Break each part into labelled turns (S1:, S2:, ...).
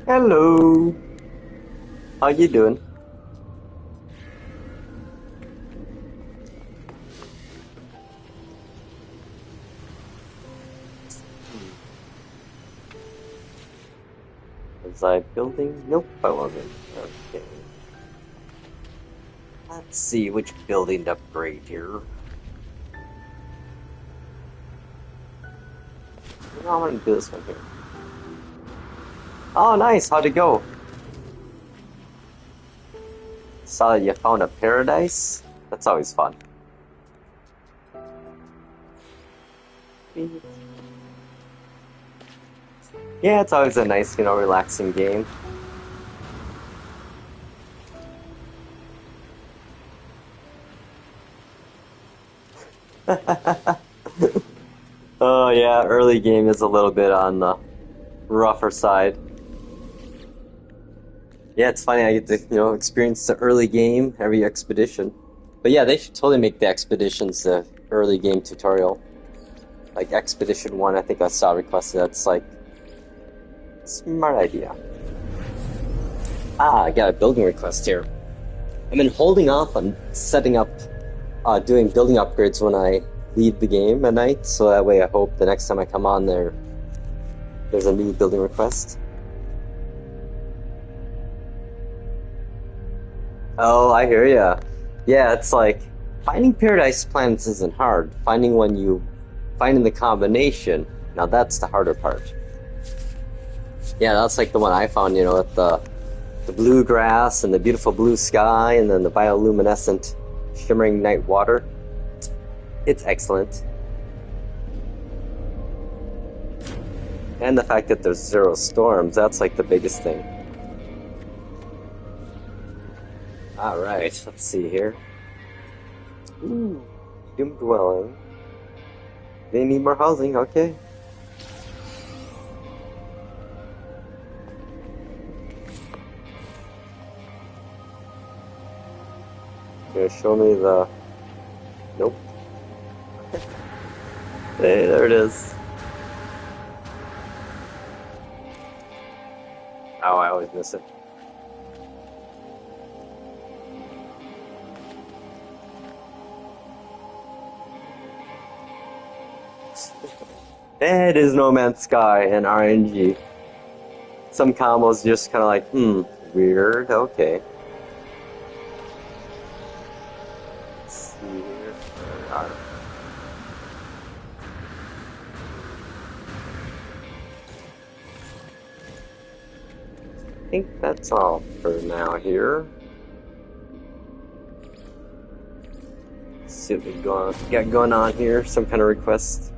S1: Hello. How you doing? Was I building? Nope, I wasn't. Okay. Let's see which building to upgrade here. No, I'm gonna do this one here. Oh, nice. How'd it go? Saw you found a paradise. That's always fun. Yeah, it's always a nice, relaxing game. Oh yeah, early game is a little bit on the rougher side. Yeah, it's funny. I get to, experience the early game every expedition. But yeah, they should totally make the expeditions the early game tutorial. Like Expedition 1, I think I saw requested. That's like, smart idea. Ah, I got a building request here. I've been holding off on setting up, doing building upgrades when I leave the game at night, so that way I hope the next time I come on there's a new building request. Oh, I hear ya. Yeah, it's like finding paradise planets isn't hard. Finding the combination, now that's the harder part. Yeah, that's like the one I found, with the blue grass and the beautiful blue sky and then the bioluminescent shimmering night water. It's excellent. And the fact that there's zero storms, that's like the biggest thing. Alright, let's see here. Ooh, doom dwelling. They need more housing, okay. Gonna show me the... Nope. Hey, there it is. Oh, I always miss it. It is No Man's Sky and RNG. Some combos just kind of like, weird, okay. Let's see here. I think that's all for now here. Let's see what we got going on here. Some kind of request.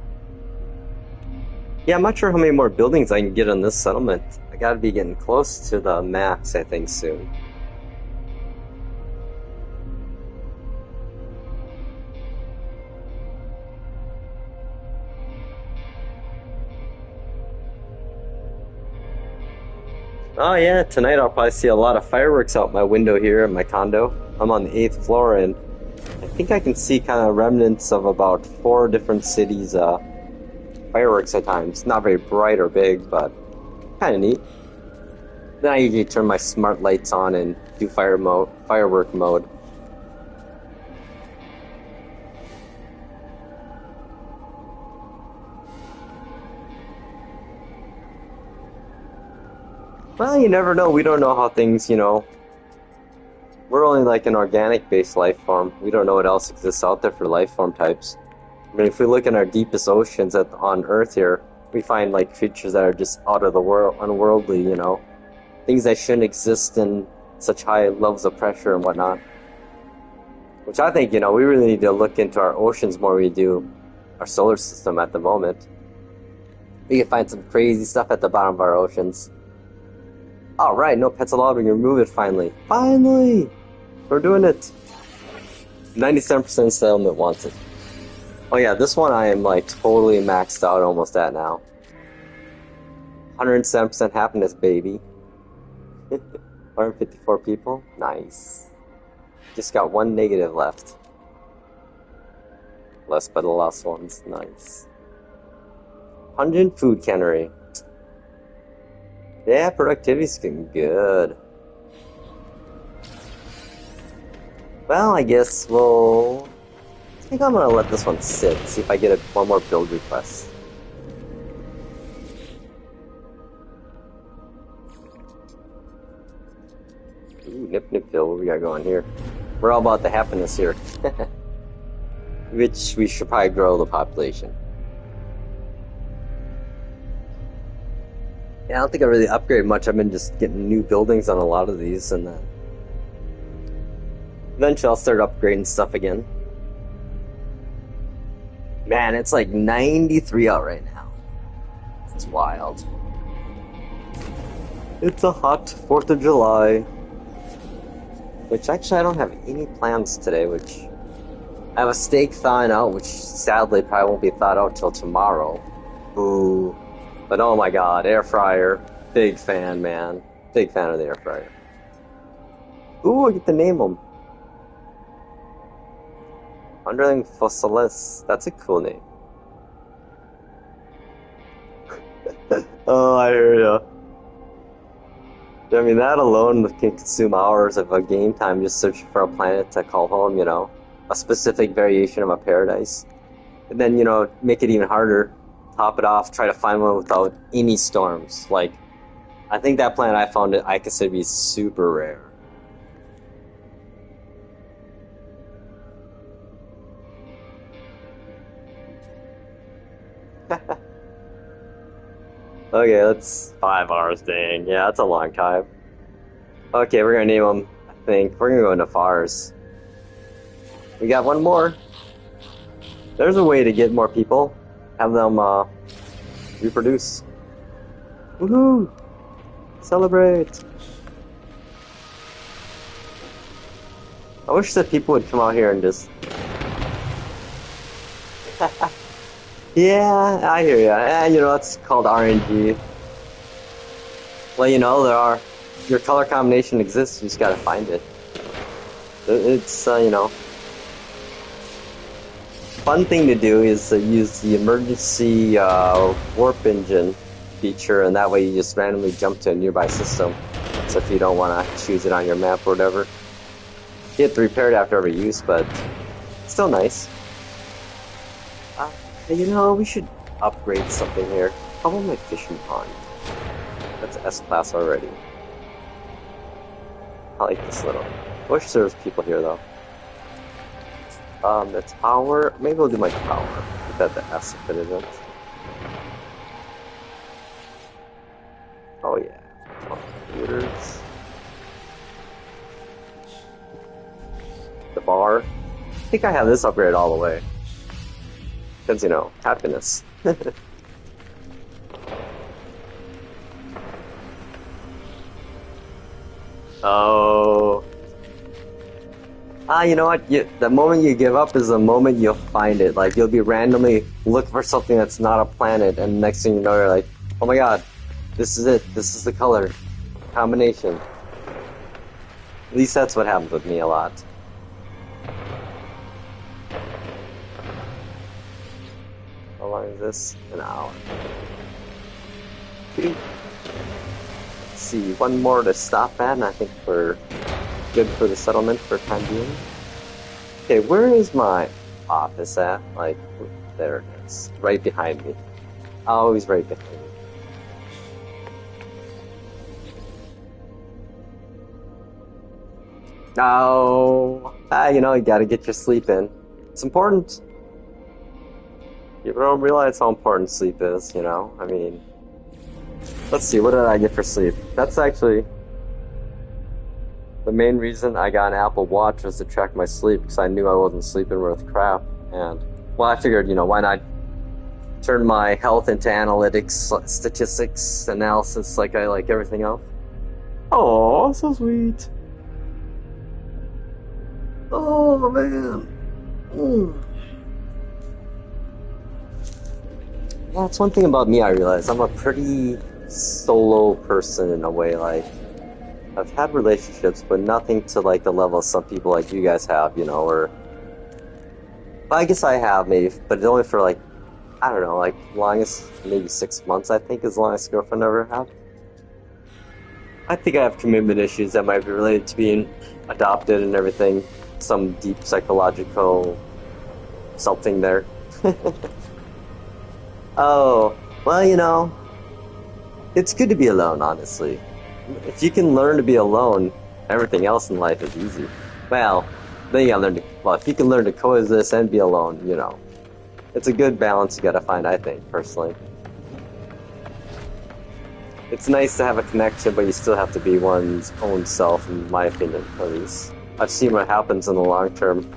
S1: Yeah, I'm not sure how many more buildings I can get on this settlement. I gotta be getting close to the max, I think, soon. Oh yeah, tonight I'll probably see a lot of fireworks out my window here in my condo. I'm on the 8th floor and I think I can see kind of remnants of about 4 different cities' fireworks at times. Not very bright or big, but kind of neat. Then I usually turn my smart lights on and do firework mode. Well, you never know. We don't know how things, we're only like an organic-based life form. We don't know what else exists out there for life form types. I mean, if we look in our deepest oceans on Earth here, we find like creatures that are just out of the world, unworldly, things that shouldn't exist in such high levels of pressure and whatnot. Which I think, we really need to look into our oceans more than we do our solar system at the moment. We can find some crazy stuff at the bottom of our oceans. Alright, no pets allowed, we can remove it finally. Finally! We're doing it! 97% settlement wants it. Oh yeah, this one I am like totally maxed out almost at now. 107% happiness, baby. 154 people? Nice. Just got 1 negative left. Less but the last ones. Nice. 100 food cannery. Yeah, productivity's getting good. Well, I guess we'll... I think I'm gonna let this one sit, see if I get one more build request. Ooh, nip nip pill, what we got going here? We're all about the happiness here. Which we should probably grow the population. Yeah, I don't think I really upgrade much. I've been just getting new buildings on a lot of these, and eventually I'll start upgrading stuff again. Man, it's like 93 out right now. It's wild. It's a hot 4th of July. Which actually I don't have any plans today, which... I have a steak thawing out, which sadly probably won't be thawed out till tomorrow. Ooh. But oh my god, air fryer. Big fan, man. Big fan of the air fryer. Ooh, I get to name them. Underling Fossilis. That's a cool name. Oh, I hear ya. I mean, that alone can consume hours of a game time just searching for a planet to call home, you know? A specific variation of a paradise. And then, you know, make it even harder. Top it off, try to find one without any storms. Like, I think that planet I found, I consider to be super rare. Okay, that's 5 hours, dang. Yeah, that's a long time. Okay, we're gonna name them, I think. We're gonna go into Fars. We got one more. There's a way to get more people. Have them, reproduce. Woohoo! Celebrate! I wish that people would come out here and just... Yeah, I hear ya. You know, that's called RNG. Well, you know, your color combination exists, you just gotta find it. It's, you know... Fun thing to do is use the emergency warp engine feature, and that way you just randomly jump to a nearby system. So if you don't want to choose it on your map or whatever. You have to repair it after every use, but still nice. You know, we should upgrade something here. How about my fishing pond? That's S-Class already. I like this little. I wish there was people here, though. The tower. Maybe we'll do my tower. Put that the S if it isn't. Oh, yeah. Computers. The bar. I think I have this upgraded all the way. Because, you know, happiness. Oh. You know what? The moment you give up is the moment you'll find it. Like, you'll be randomly looking for something that's not a planet, and next thing you know, you're like, oh my god, this is it. This is the color combination. At least that's what happens with me a lot. How long is this? An hour. Let's see, one more to stop at, and I think we're good for the settlement for time being. Okay, where is my office at? Like, there it is. Right behind me. Always right behind me. No! You know, you gotta get your sleep in. It's important. You don't realize how important sleep is, you know? I mean... Let's see, what did I get for sleep? That's actually... The main reason I got an Apple Watch was to track my sleep, because I knew I wasn't sleeping worth crap. And, well, I figured, you know, why not turn my health into analytics, statistics, analysis like I like everything else? Oh, so sweet. Oh, man. Yeah, that's one thing about me I realize. I'm a pretty solo person in a way, like... I've had relationships, but nothing to like the level some people like you guys have, you know, or... Well, I guess I have, maybe, but only for like, I don't know, like, longest, maybe 6 months, I think, is the longest girlfriend I ever had. I think I have commitment issues that might be related to being adopted and everything. Some deep psychological something there. Oh, well, it's good to be alone, honestly. If you can learn to be alone, everything else in life is easy. Well, then you gotta learn to, well, if you can learn to coexist and be alone, it's a good balance you gotta find, I think, personally. It's nice to have a connection, but you still have to be one's own self, in my opinion, at least. I've seen what happens in the long term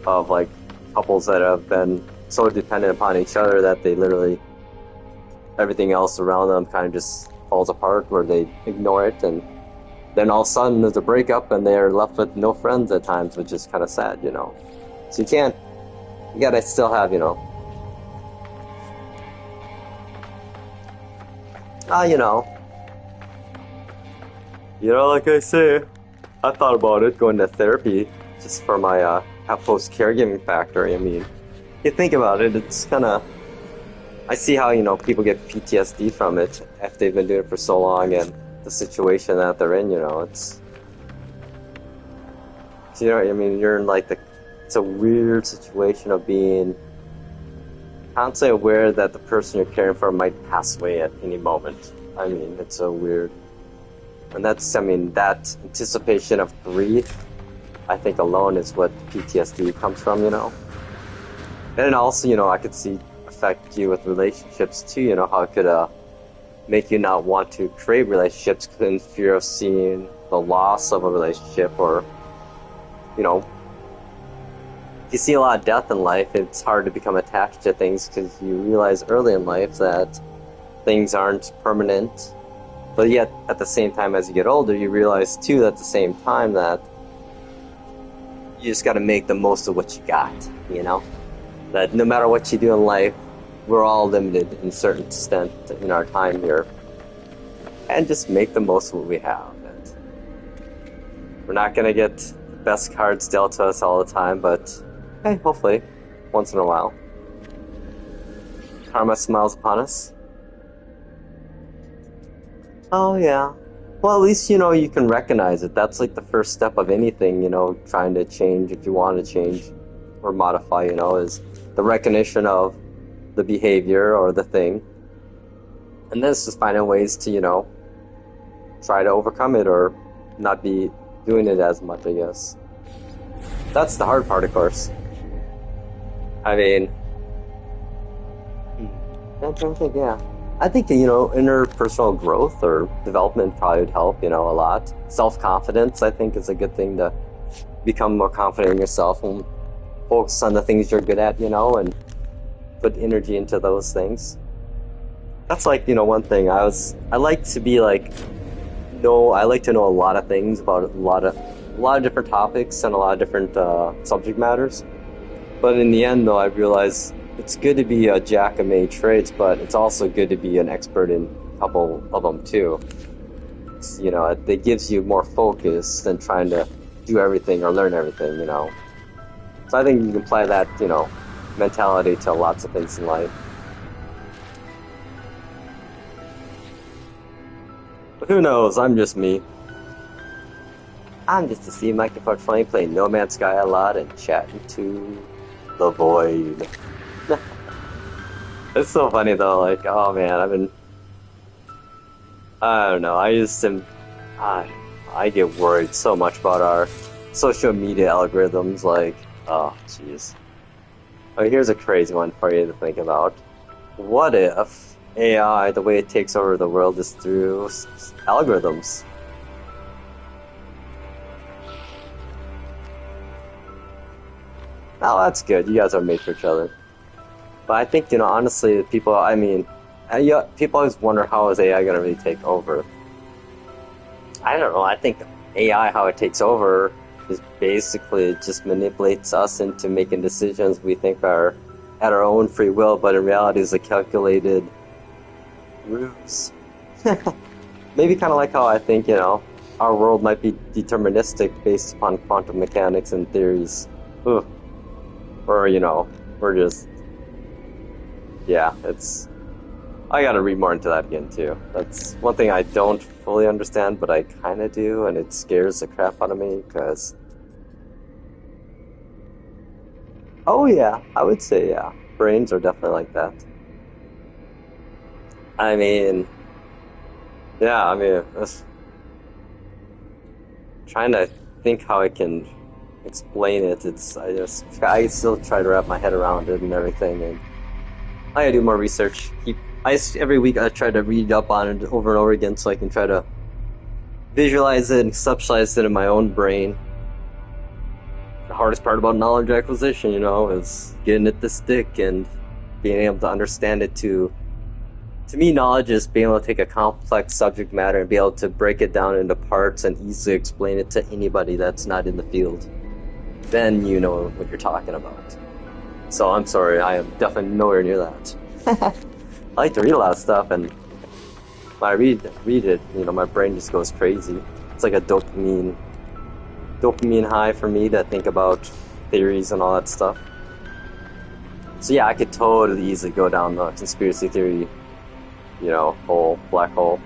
S1: of, like, couples that have been so dependent upon each other that they literally, everything else around them kind of just falls apart, where they ignore it, and then all of a sudden there's a breakup and they're left with no friends at times, which is kind of sad. So you gotta still have, ah, like I say, I thought about it, going to therapy just for my post caregiving factor. I mean, you think about it, it's kind of, I see how, people get PTSD from it if they've been doing it for so long, and the situation that they're in, it's, I mean, you're in like it's a weird situation of being constantly aware that the person you're caring for might pass away at any moment. I mean, it's so weird. And that's, I mean, that anticipation of grief, I think alone is what PTSD comes from. And also, I could see affect you with relationships too, how it could make you not want to create relationships in fear of seeing the loss of a relationship, or, if you see a lot of death in life, it's hard to become attached to things because you realize early in life that things aren't permanent. But yet, at the same time, as you get older, you realize too at the same time that you just got to make the most of what you got, That no matter what you do in life, we're all limited in a certain extent in our time here. And just make the most of what we have. And we're not going to get the best cards dealt to us all the time, but hey, hopefully, once in a while. Karma smiles upon us. Oh, yeah. Well, at least, you can recognize it. That's like the first step of anything, trying to change, if you want to change or modify, is the recognition of the behavior or the thing. And then it's just finding ways to, try to overcome it or not be doing it as much, I guess. That's the hard part, of course. I mean, I'm trying to think, yeah. I think, interpersonal growth or development probably would help, a lot. Self-confidence, I think, is a good thing to become more confident in yourself and focus on the things you're good at, and put energy into those things. That's like, one thing. I like to be like, I like to know a lot of things about a lot of different topics and a lot of different subject matters. But in the end, though, I realize it's good to be a jack of many trades, but it's also good to be an expert in a couple of them too. It gives you more focus than trying to do everything or learn everything, So I think you can apply that, mentality to lots of things in life. But who knows? I'm just me. I'm just a C microphone 20 playing No Man's Sky a lot and chatting to the void. It's so funny though, like, oh man, I don't know, I get worried so much about our social media algorithms, like, oh jeez. Oh, here's a crazy one for you to think about. What if AI, the way it takes over the world is through algorithms? Oh, that's good. You guys are made for each other. But I think, honestly, people always wonder how is AI going to really take over. I don't know. I think AI, how it takes over, is basically it just manipulates us into making decisions we think are at our own free will, but in reality is a calculated ruse. Maybe kind of like how I think, our world might be deterministic based upon quantum mechanics and theories. Ugh. Or, we're just... Yeah, it's... I gotta read more into that again too. That's one thing I don't fully understand, but I kind of do, and it scares the crap out of me because. Oh yeah, I would say yeah. Brains are definitely like that. I mean, yeah, I mean, trying to think how I can explain it. I still try to wrap my head around it and everything, and I gotta do more research. Every week I try to read up on it over and over again so I can try to visualize it and conceptualize it in my own brain. The hardest part about knowledge acquisition, is getting it to stick and being able to understand it too. To me, knowledge is being able to take a complex subject matter and be able to break it down into parts and easily explain it to anybody that's not in the field. Then you know what you're talking about. So I'm sorry, I am definitely nowhere near that. I like to read a lot of stuff, and when I read it, my brain just goes crazy. It's like a dopamine high for me to think about theories and all that stuff. So yeah, I could totally easily go down the conspiracy theory, black hole.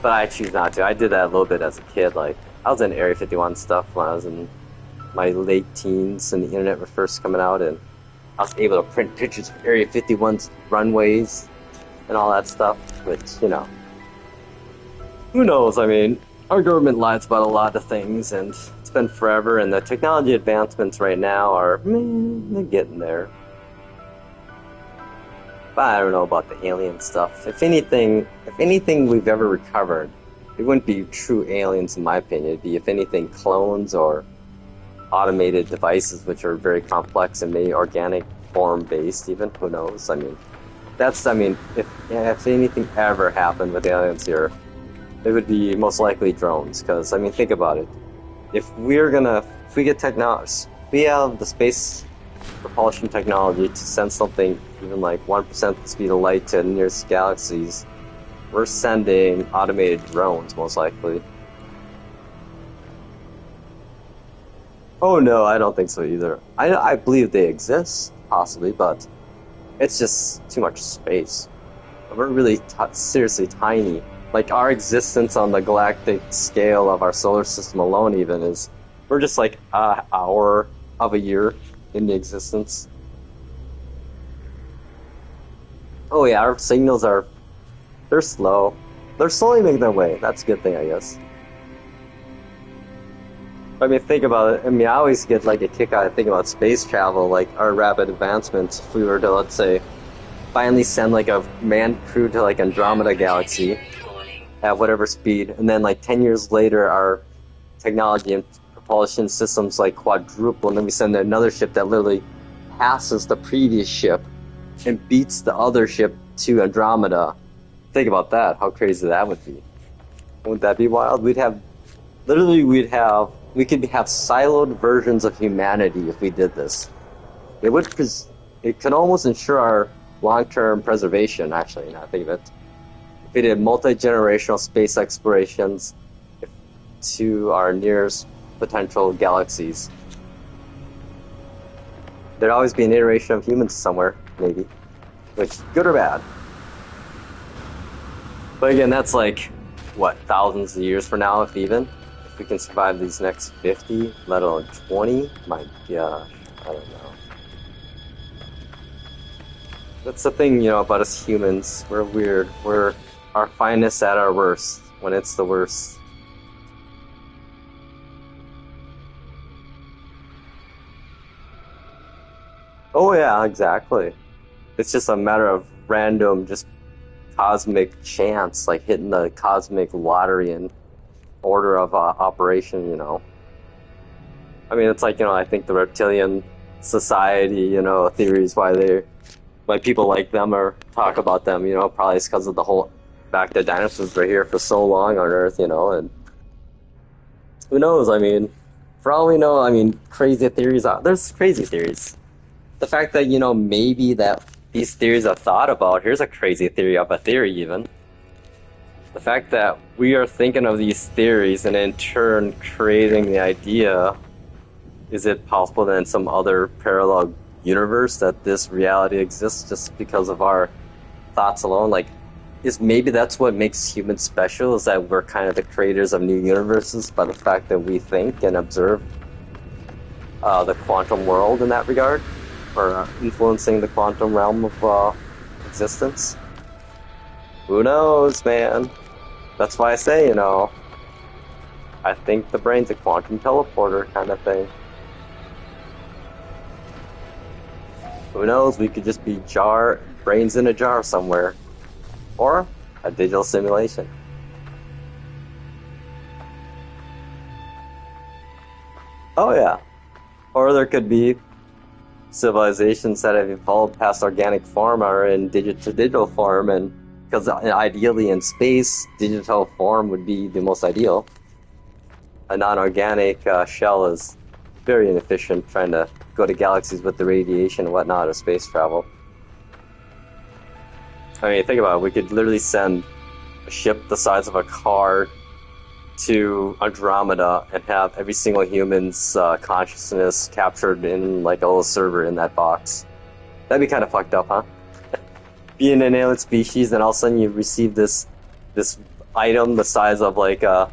S1: But I choose not to. I did that a little bit as a kid. Like, I was in Area 51 stuff when I was in my late teens and the internet was first coming out, and I was able to print pictures of Area 51's runways and all that stuff, which, who knows? I mean, our government lies about a lot of things, and it's been forever, and the technology advancements right now are, they're getting there. But I don't know about the alien stuff. If anything we've ever recovered, it wouldn't be true aliens in my opinion. It'd be, if anything, clones or automated devices which are very complex and maybe organic form based even. Who knows? If anything ever happened with aliens here, it would be most likely drones. Because, think about it. If we get technology, we have the space propulsion technology to send something even like 1% the speed of light to nearest galaxies, we're sending automated drones, most likely. Oh no, I don't think so either. I believe they exist, possibly, but it's just too much space. We're really seriously tiny. Like, our existence on the galactic scale of our solar system alone even is, we're just like an hour of a year in the existence. Oh yeah, our signals they're slow. They're slowly making their way. That's a good thing, I guess. Think about it. I always get like a kick out of thinking about space travel, like our rapid advancements. If we were to, let's say, finally send like a manned crew to like Andromeda Galaxy at whatever speed, and then like 10 years later our technology and propulsion systems like quadruple, and then we send another ship that literally passes the previous ship and beats the other ship to Andromeda. Think about that, how crazy that would be. Wouldn't that be wild? We could have siloed versions of humanity if we did this. It could almost ensure our long-term preservation, actually, now I think of it. If we did multi-generational space explorations to our nearest potential galaxies. There'd always be an iteration of humans somewhere, maybe. Which, good or bad. But again, that's like, thousands of years from now, if even. If we can survive these next 50, let alone 20, my gosh, I don't know. That's the thing, about us humans. We're weird. We're our finest at our worst, when it's the worst. Oh yeah, exactly. It's just a matter of random, just cosmic chance, like hitting the cosmic lottery in order of operation, it's like, I think the reptilian society, theories why people like them or talk about them, probably it's because of the whole fact that dinosaurs were here for so long on Earth, and who knows, for all we know, crazy theories there's crazy theories. The fact that, maybe that these theories are thought about, here's a crazy theory of a theory even. The fact that we are thinking of these theories and in turn creating the idea, is it possible that in some other parallel universe that this reality exists just because of our thoughts alone, like, is maybe that's what makes humans special, is that we're kind of the creators of new universes by the fact that we think and observe the quantum world in that regard, or influencing the quantum realm of existence. Who knows, man? That's why I say, I think the brain's a quantum teleporter kind of thing. Who knows? We could just be brains in a jar somewhere. Or a digital simulation. Oh yeah. Or there could be civilizations that have evolved past organic form are in digital form, and because ideally in space, digital form would be the most ideal. A non-organic shell is very inefficient trying to go to galaxies with the radiation and whatnot of space travel. I mean, think about it. We could literally send a ship the size of a car to Andromeda and have every single human's consciousness captured in like a little server in that box. That'd be kind of fucked up, huh? Being an alien species, and all of a sudden you receive this item the size of like a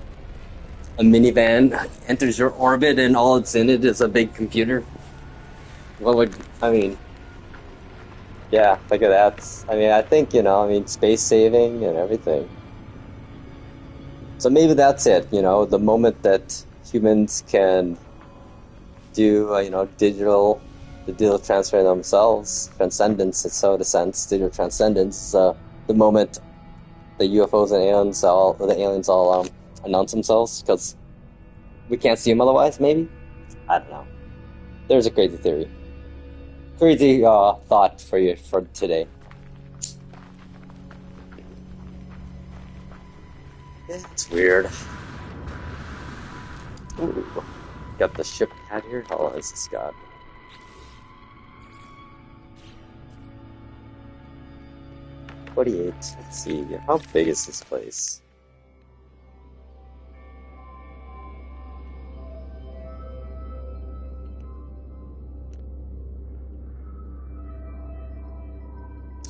S1: minivan enters your orbit, and all it's in it is a big computer. Yeah, look at that. I mean, I think, space saving and everything. So maybe that's it, the moment that humans can do, the digital transfer themselves, transcendence, so in a sense, digital transcendence, the moment the UFOs and the aliens all announce themselves, because we can't see them otherwise, maybe? I don't know. There's a crazy theory. Crazy thought for you for today. It's weird. Ooh, got the ship pad here. How long has this got? $48. Let's see. How big is this place?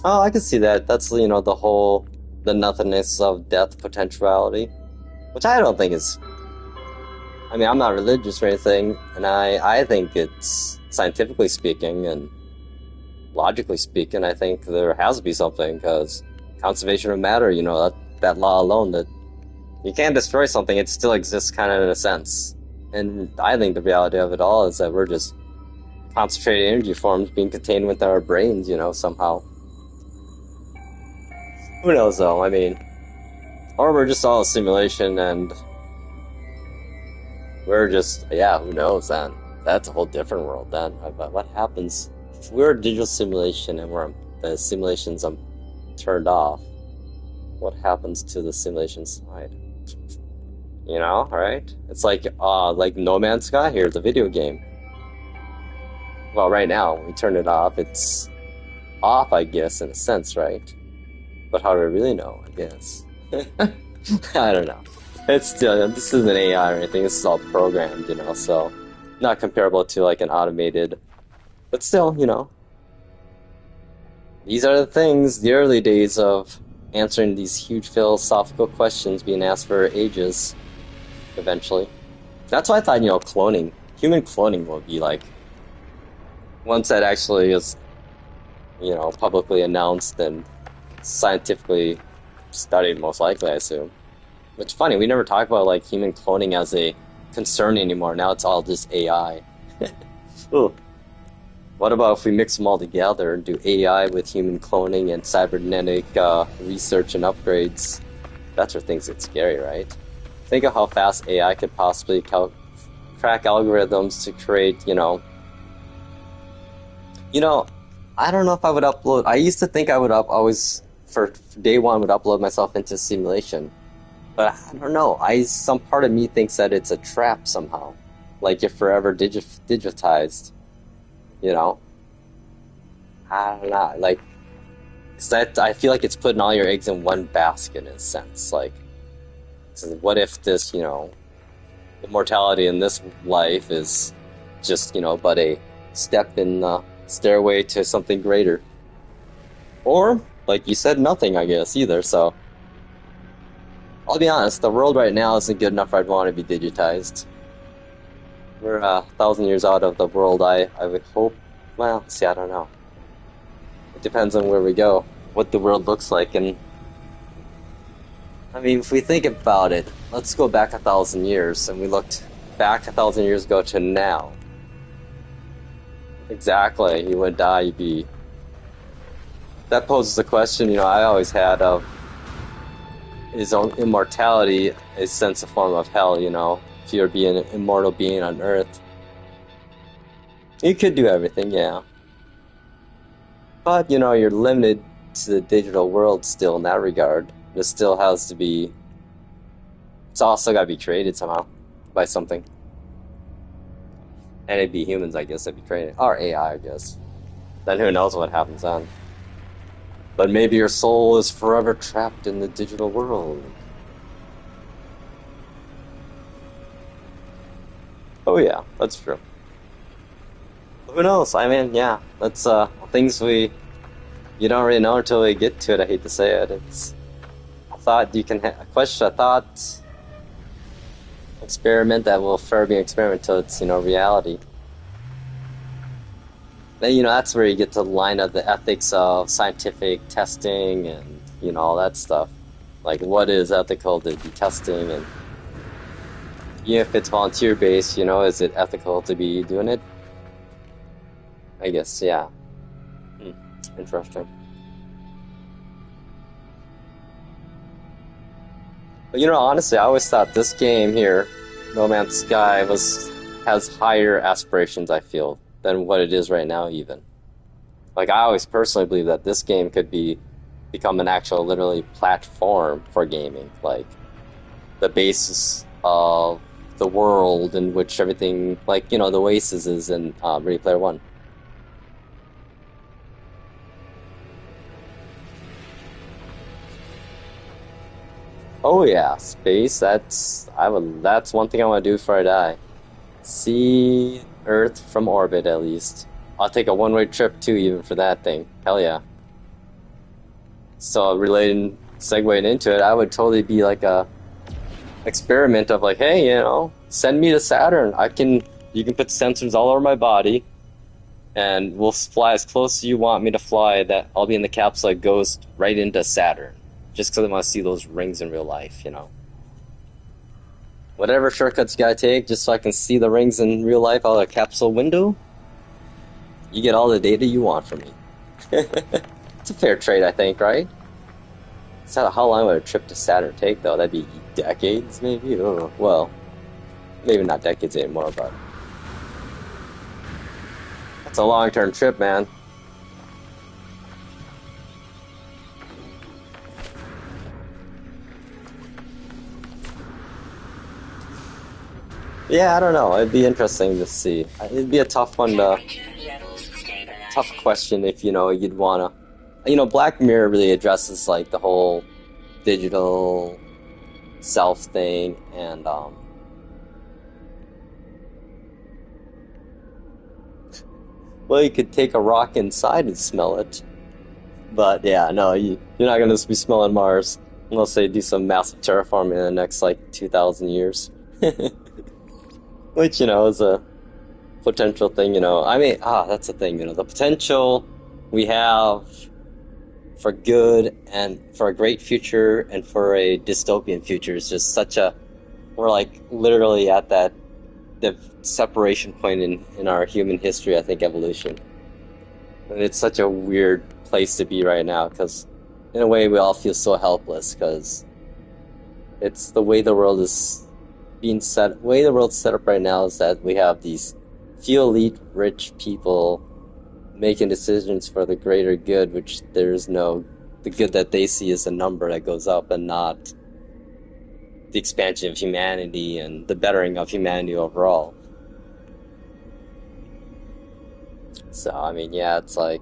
S1: Oh, I can see that. That's, the nothingness of death potentiality, which I don't think is. I mean, I'm not religious or anything, and I think it's, scientifically speaking and logically speaking, I think there has to be something, because conservation of matter, that law alone, that you can't destroy something, it still exists kind of in a sense. And I think the reality of it all is that we're just concentrated energy forms being contained within our brains, somehow. Who knows, though? I mean, or we're just all a simulation, and we're just, who knows, then? That's a whole different world, then. But what happens if we're a digital simulation and the simulation's turned off? What happens to the simulation side? Right? It's like No Man's Sky here, the video game. Well, right now, we turn it off, it's off, I guess, in a sense, right? But how do I really know, I guess? I don't know. It's still, this isn't AI or anything, this is all programmed, so not comparable to like an automated, but still, these are the things, the early days of answering these huge philosophical questions being asked for ages, eventually. That's why I thought, human cloning will be like, once that actually is, publicly announced and scientifically studied, most likely, I assume. Which is funny, we never talk about like human cloning as a concern anymore. Now it's all just AI. Ooh. What about if we mix them all together and do AI with human cloning and cybernetic research and upgrades? That's where things get scary, right? Think of how fast AI could possibly crack algorithms to create, I don't know if I would upload. I used to think I would always, for day one, would upload myself into simulation. But I don't know. Some part of me thinks that it's a trap somehow. Like you're forever digitized. I don't know. Like, I feel like it's putting all your eggs in one basket in a sense. Like, so what if this, immortality in this life is just, but a step in the stairway to something greater? Or like you said, nothing, I guess, either. So I'll be honest, the world right now isn't good enough. I'd want to be digitized. We're 1,000 years out of the world. I would hope. Well, see, I don't know. It depends on where we go, what the world looks like, and I mean, if we think about it, let's go back 1,000 years, and we looked back 1,000 years ago to now. Exactly, you would die, you'd be. That poses the question, I always had of is immortality a sense of form of hell, if you're being an immortal being on Earth. You could do everything, yeah. But, you're limited to the digital world still in that regard. It still has to be. It's also got to be created somehow by something. And it'd be humans, I guess, that'd be created. Or AI, I guess. Then who knows what happens then. But maybe your soul is forever trapped in the digital world. Oh yeah, that's true. Who knows? I mean, yeah, that's things you don't really know until we get to it. I hate to say it. It's a thought you can a question, a thought experiment that will forever be an experiment till it's reality. Then that's where you get to the line of the ethics of scientific testing and all that stuff. Like what is ethical to be testing, and if it's volunteer based, is it ethical to be doing it? I guess, yeah. Interesting. But honestly, I always thought this game here, No Man's Sky, has higher aspirations, I feel, than what it is right now, even. Like, I always personally believe that this game could become an actual, literally, platform for gaming. Like, the basis of the world in which everything, like, the Oasis is in Ready Player One. Oh yeah, space. That's one thing I want to do before I die. See Earth from orbit, at least. I'll take a one-way trip too, even for that thing. Hell yeah. So segueing into it, I would totally be like a experiment of like, hey, send me to Saturn. You can put sensors all over my body, and we'll fly as close as you want me to fly. That I'll be in the capsule that goes right into Saturn. Just because I want to see those rings in real life, Whatever shortcuts you gotta take, just so I can see the rings in real life out of a capsule window, you get all the data you want from me. It's a fair trade, I think, right? So how long would a trip to Saturn take, though? That'd be decades, maybe? Oh, well, maybe not decades anymore, but that's a long-term trip, man. Yeah, I don't know. It'd be interesting to see. It'd be a tough tough question if you'd wanna. Black Mirror really addresses like the whole digital self thing, and well, you could take a rock inside and smell it. But yeah, no, you're not gonna just be smelling Mars unless they do some massive terraforming in the next like 2,000 years. Which, is a potential thing, I mean, that's the thing, the potential we have for good and for a great future and for a dystopian future is just we're like literally at the separation point in our human history, I think, evolution. And it's such a weird place to be right now, because in a way we all feel so helpless, because it's the way the world is way the world's set up right now is that we have these few elite rich people making decisions for the greater good, which the good that they see is a number that goes up and not the expansion of humanity and the bettering of humanity overall. So, I mean, yeah, it's like,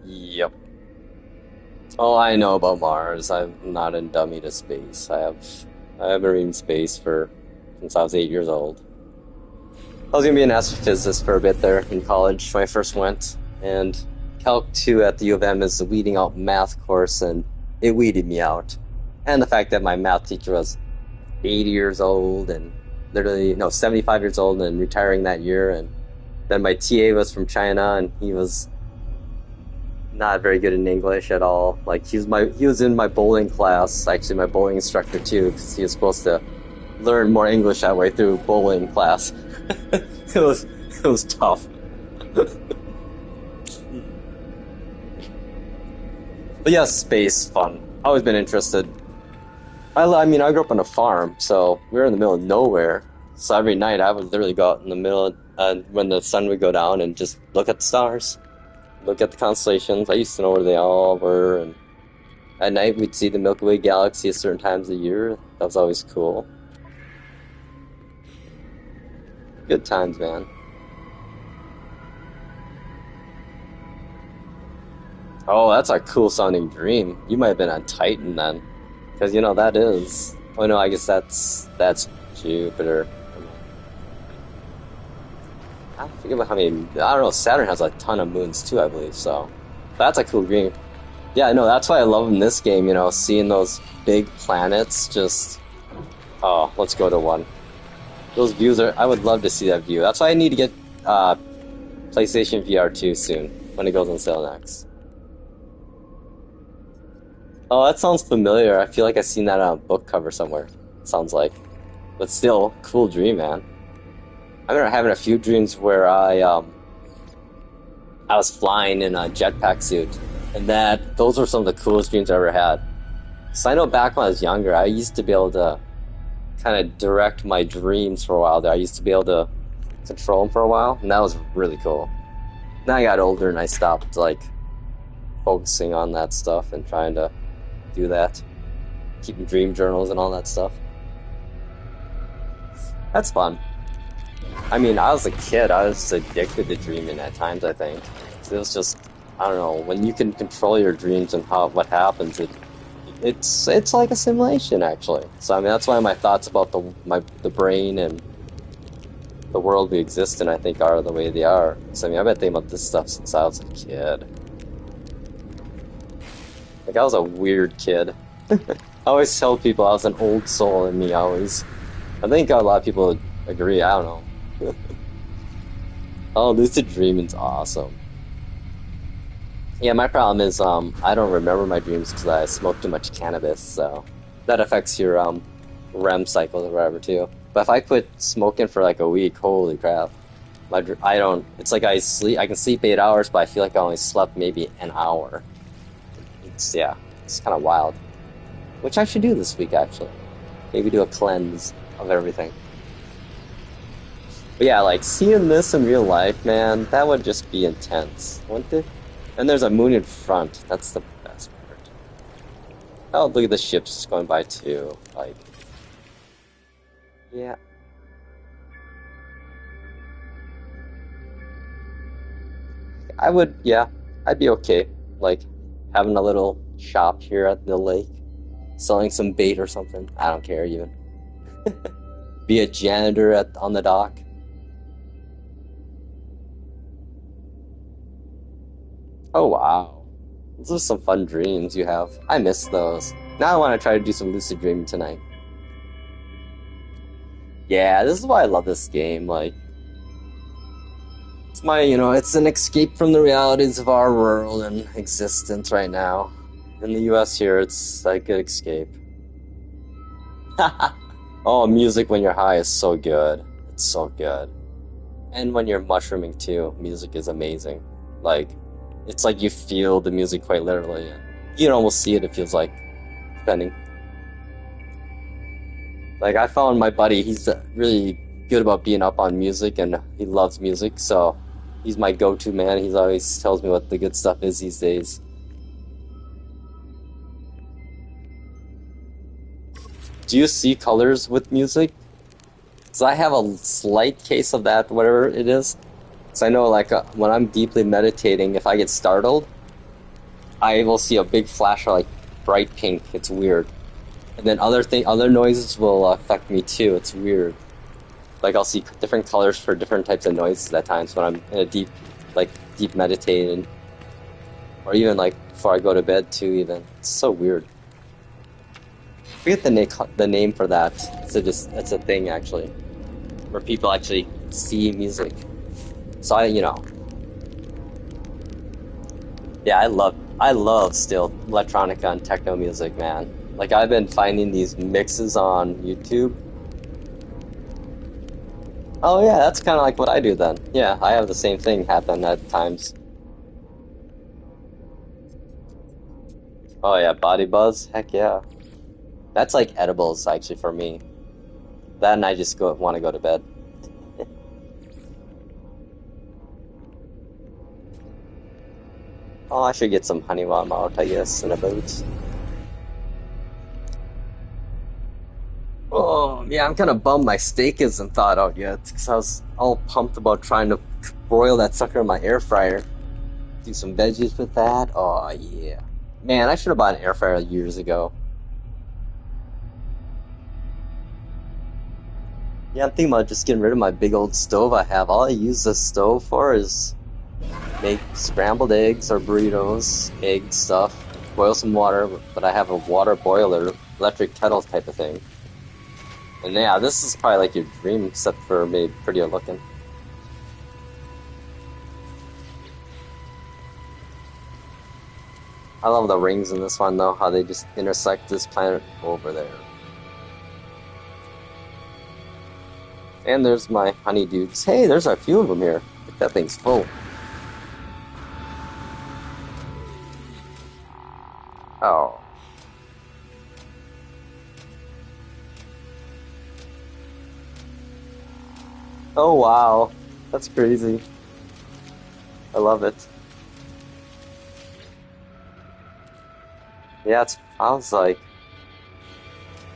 S1: yep. All I know about Mars, I'm not a dummy to space. I have been reading space since I was 8 years old. I was gonna be an astrophysicist for a bit there in college when I first went, and Calc 2 at the U of M is a weeding out math course, and it weeded me out. And the fact that my math teacher was 80 years old and literally, no, 75 years old and retiring that year. And then my TA was from China, and he was not very good in English at all. Like he was in my bowling class, actually my bowling instructor too, because he was supposed to learn more English that way through bowling class. it was tough. But yeah, space fun. Always been interested. I mean, I grew up on a farm, so we were in the middle of nowhere. So every night I would literally go out in the middle when the sun would go down and just look at the stars, look at the constellations. I used to know where they all were, and at night we'd see the Milky Way galaxy at certain times of the year. That was always cool. Good times, man. Oh, that's a cool sounding dream. You might have been on Titan then. Because you know that is. Oh no, I guess that's Jupiter. I forget about how many. I don't know. Saturn has a ton of moons too, I believe. So that's a cool dream. Yeah, no, that's why I love in this game. You know, seeing those big planets. Just let's go to one. Those views are. I would love to see that view. That's why I need to get PlayStation VR 2 soon when it goes on sale next. Oh, that sounds familiar. I feel like I've seen that on a book cover somewhere. Sounds like. But still, cool dream, man. I remember having a few dreams where I was flying in a jetpack suit, and those were some of the coolest dreams I ever had. So I know back when I was younger, I used to be able to kind of direct my dreams for a while there. I used to be able to control them for a while, and that was really cool. Then I got older and I stopped like focusing on that stuff and trying to do that, keeping dream journals and all that stuff. That's fun. I mean, I was a kid. I was addicted to dreaming at times, I think. It was just, I don't know, when you can control your dreams and what happens, it's like a simulation, actually. So, I mean, that's why my thoughts about the brain and the world we exist in, I think, are the way they are. So, I mean, I've been thinking about this stuff since I was a kid. Like, I was a weird kid. I always tell people I was an old soul in me, always. I think a lot of people would agree, I don't know. Oh, lucid dreaming's awesome. Yeah, my problem is I don't remember my dreams because I smoke too much cannabis, so that affects your REM cycles or whatever too. But if I quit smoking for like a week, holy crap. I don't, it's like I can sleep 8 hours, but I feel like I only slept maybe an hour. It's kind of wild. Which I should do this week, actually. Maybe do a cleanse of everything. But yeah, like, seeing this in real life, man, that would just be intense, wouldn't it? And there's a moon in front. That's the best part. Oh, look at the ships just going by, too. Like, yeah. I'd be okay. Like, having a little shop here at the lake, selling some bait or something. I don't care, even. Be a janitor on the dock. Oh wow. Those are some fun dreams you have. I miss those. Now I want to try to do some lucid dreaming tonight. Yeah, this is why I love this game. Like, it's it's an escape from the realities of our world and existence right now. In the US here, it's like a good escape. Oh, music when you're high is so good. It's so good. And when you're mushrooming too, music is amazing. Like, it's like you feel the music quite literally. You can almost see it, it feels like, depending. Like, I found my buddy, he's really good about being up on music, and he loves music, so he's my go-to man. He always tells me what the good stuff is these days. Do you see colors with music? So I have a slight case of that, whatever it is. So I know, like, when I'm deeply meditating, if I get startled, I will see a big flash of, like, bright pink. It's weird. And then other noises will affect me too. It's weird. Like, I'll see different colors for different types of noises at times when I'm in a deep meditating. or even like before I go to bed too. Even it's so weird. I forget the name for that. It's a thing actually, where people actually see music. So yeah, I love still electronica and techno music, man. Like I've been finding these mixes on YouTube. Oh yeah, that's kind of like what I do then. Yeah, I have the same thing happen at times. Oh yeah, body buzz. Heck yeah. That's like edibles actually for me. That and I just go want to go to bed. Oh, I should get some honey while I'm out, I guess, in a bit. Oh, yeah, I'm kind of bummed my steak isn't thawed out yet because I was all pumped about trying to broil that sucker in my air fryer. Do some veggies with that. Oh, yeah. Man, I should have bought an air fryer years ago. Yeah, I'm thinking about just getting rid of my big old stove I have. All I use this stove for is make scrambled eggs or burritos, egg stuff, boil some water, but I have a water boiler, electric kettle type of thing. And yeah, this is probably like your dream, except for maybe prettier looking. I love the rings in this one though, how they just intersect this planet over there. And there's my honeydews. Hey, there's a few of them here. That thing's full. Oh. Oh wow. That's crazy. I love it. Yeah, I was like,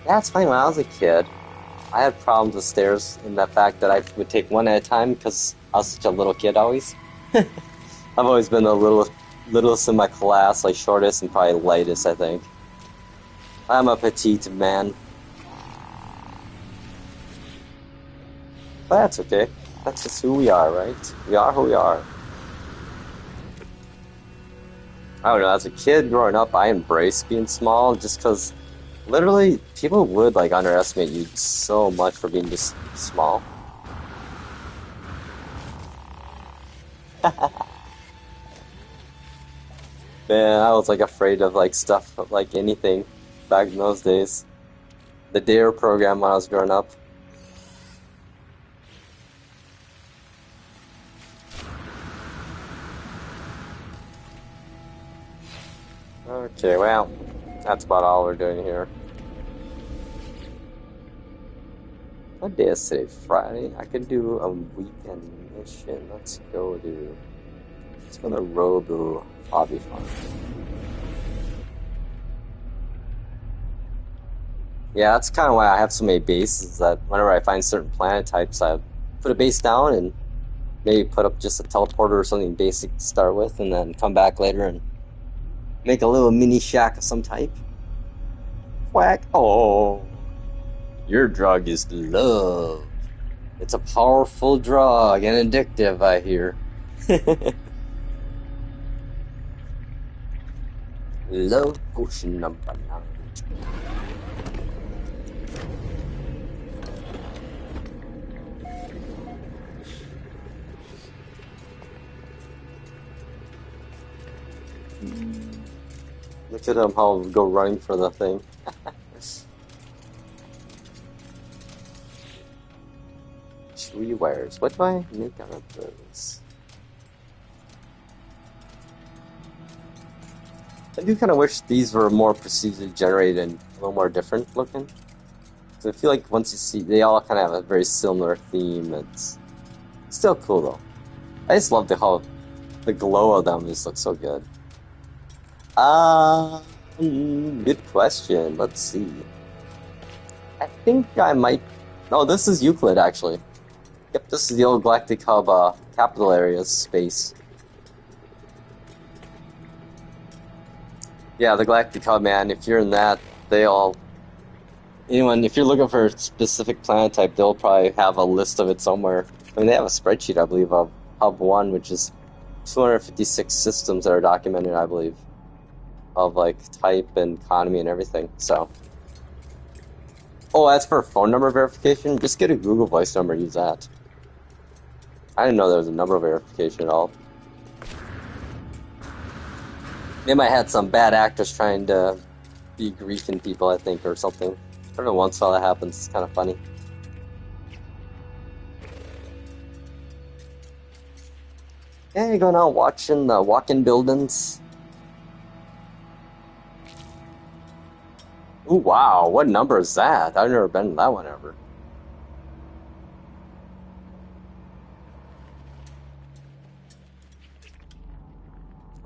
S1: yeah, it's funny when I was a kid. I had problems with stairs in the fact that I would take one at a time because I was such a little kid always. I've always been the littlest in my class, like shortest and probably lightest, I think. I'm a petite man, but that's okay. That's just who we are, right? We are who we are. I don't know, as a kid growing up, I embraced being small just because literally people would like underestimate you so much for being just small. Man, I was like afraid of like stuff like anything back in those days. The DARE program when I was growing up. Okay, well, that's about all we're doing here. What day is today? Friday? I could do a weekend mission. Let's go to Robu Hobby Farm. Yeah, that's kind of why I have so many bases that whenever I find certain planet types, I put a base down and maybe put up just a teleporter or something basic to start with, and then come back later and make a little mini shack of some type. Whack. Oh, your drug is love. It's a powerful drug and addictive, I hear. Love potion number 9. Look at him, how go running for the thing. Tree wires. What do I make out of those? I do kind of wish these were more procedurally generated and a little more different looking. So I feel like once you see, they all kind of have a very similar theme. It's still cool though. I just love how the glow of them just looks so good. Good question. Let's see. I think I might. Oh, this is Euclid actually. Yep, this is the old Galactic Hub capital area space. Yeah, the Galactic Hub, man. If you're in that, if you're looking for a specific planet type, they'll probably have a list of it somewhere. I mean, they have a spreadsheet, I believe, of Hub 1, which is 256 systems that are documented, I believe, of like type and economy and everything. So, oh, as for phone number verification, just get a Google Voice number and use that. I didn't know there was a number verification at all. They might have had some bad actors trying to be griefing people, I think, or something. Every once in a while that happens. It's kind of funny. Yeah, you're going out watching the walk-in buildings. Ooh, wow, what number is that? I've never been to that one ever.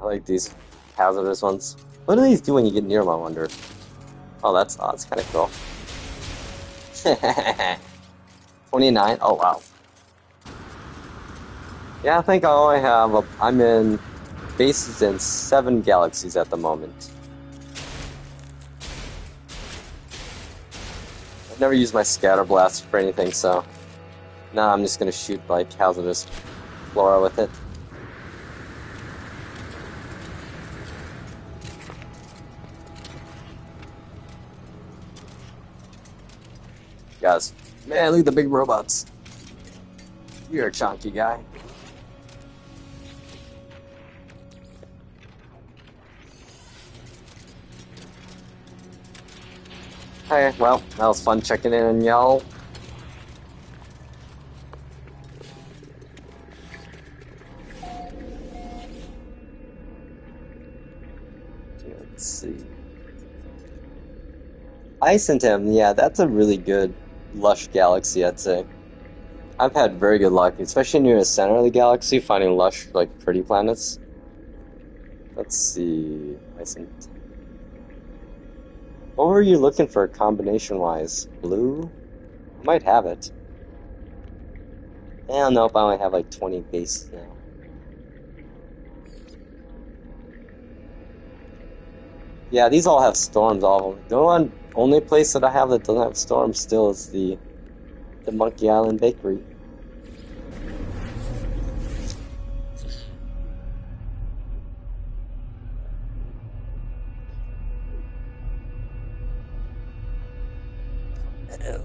S1: I like these hazardous ones. What do these do when you get near them, I wonder? Oh, that's kind of cool. 29? Oh, wow. Yeah, I think I only have I'm in bases in 7 galaxies at the moment. I've never used my scatter blast for anything, so now I'm just gonna shoot like hazardous flora with it. Guys, man, look at the big robots. You're a chunky guy. Hey, well, that was fun checking in on y'all. Let's see. Icentim, yeah, that's a really good, lush galaxy, I'd say. I've had very good luck, especially near the center of the galaxy, finding lush, like, pretty planets. Let's see. Icentim. What were you looking for combination-wise? Blue? I might have it. Eh, nope, I only have like 20 bases now. Yeah, these all have storms, all of them. The only place that I have that doesn't have storms still is the Monkey Island Bakery.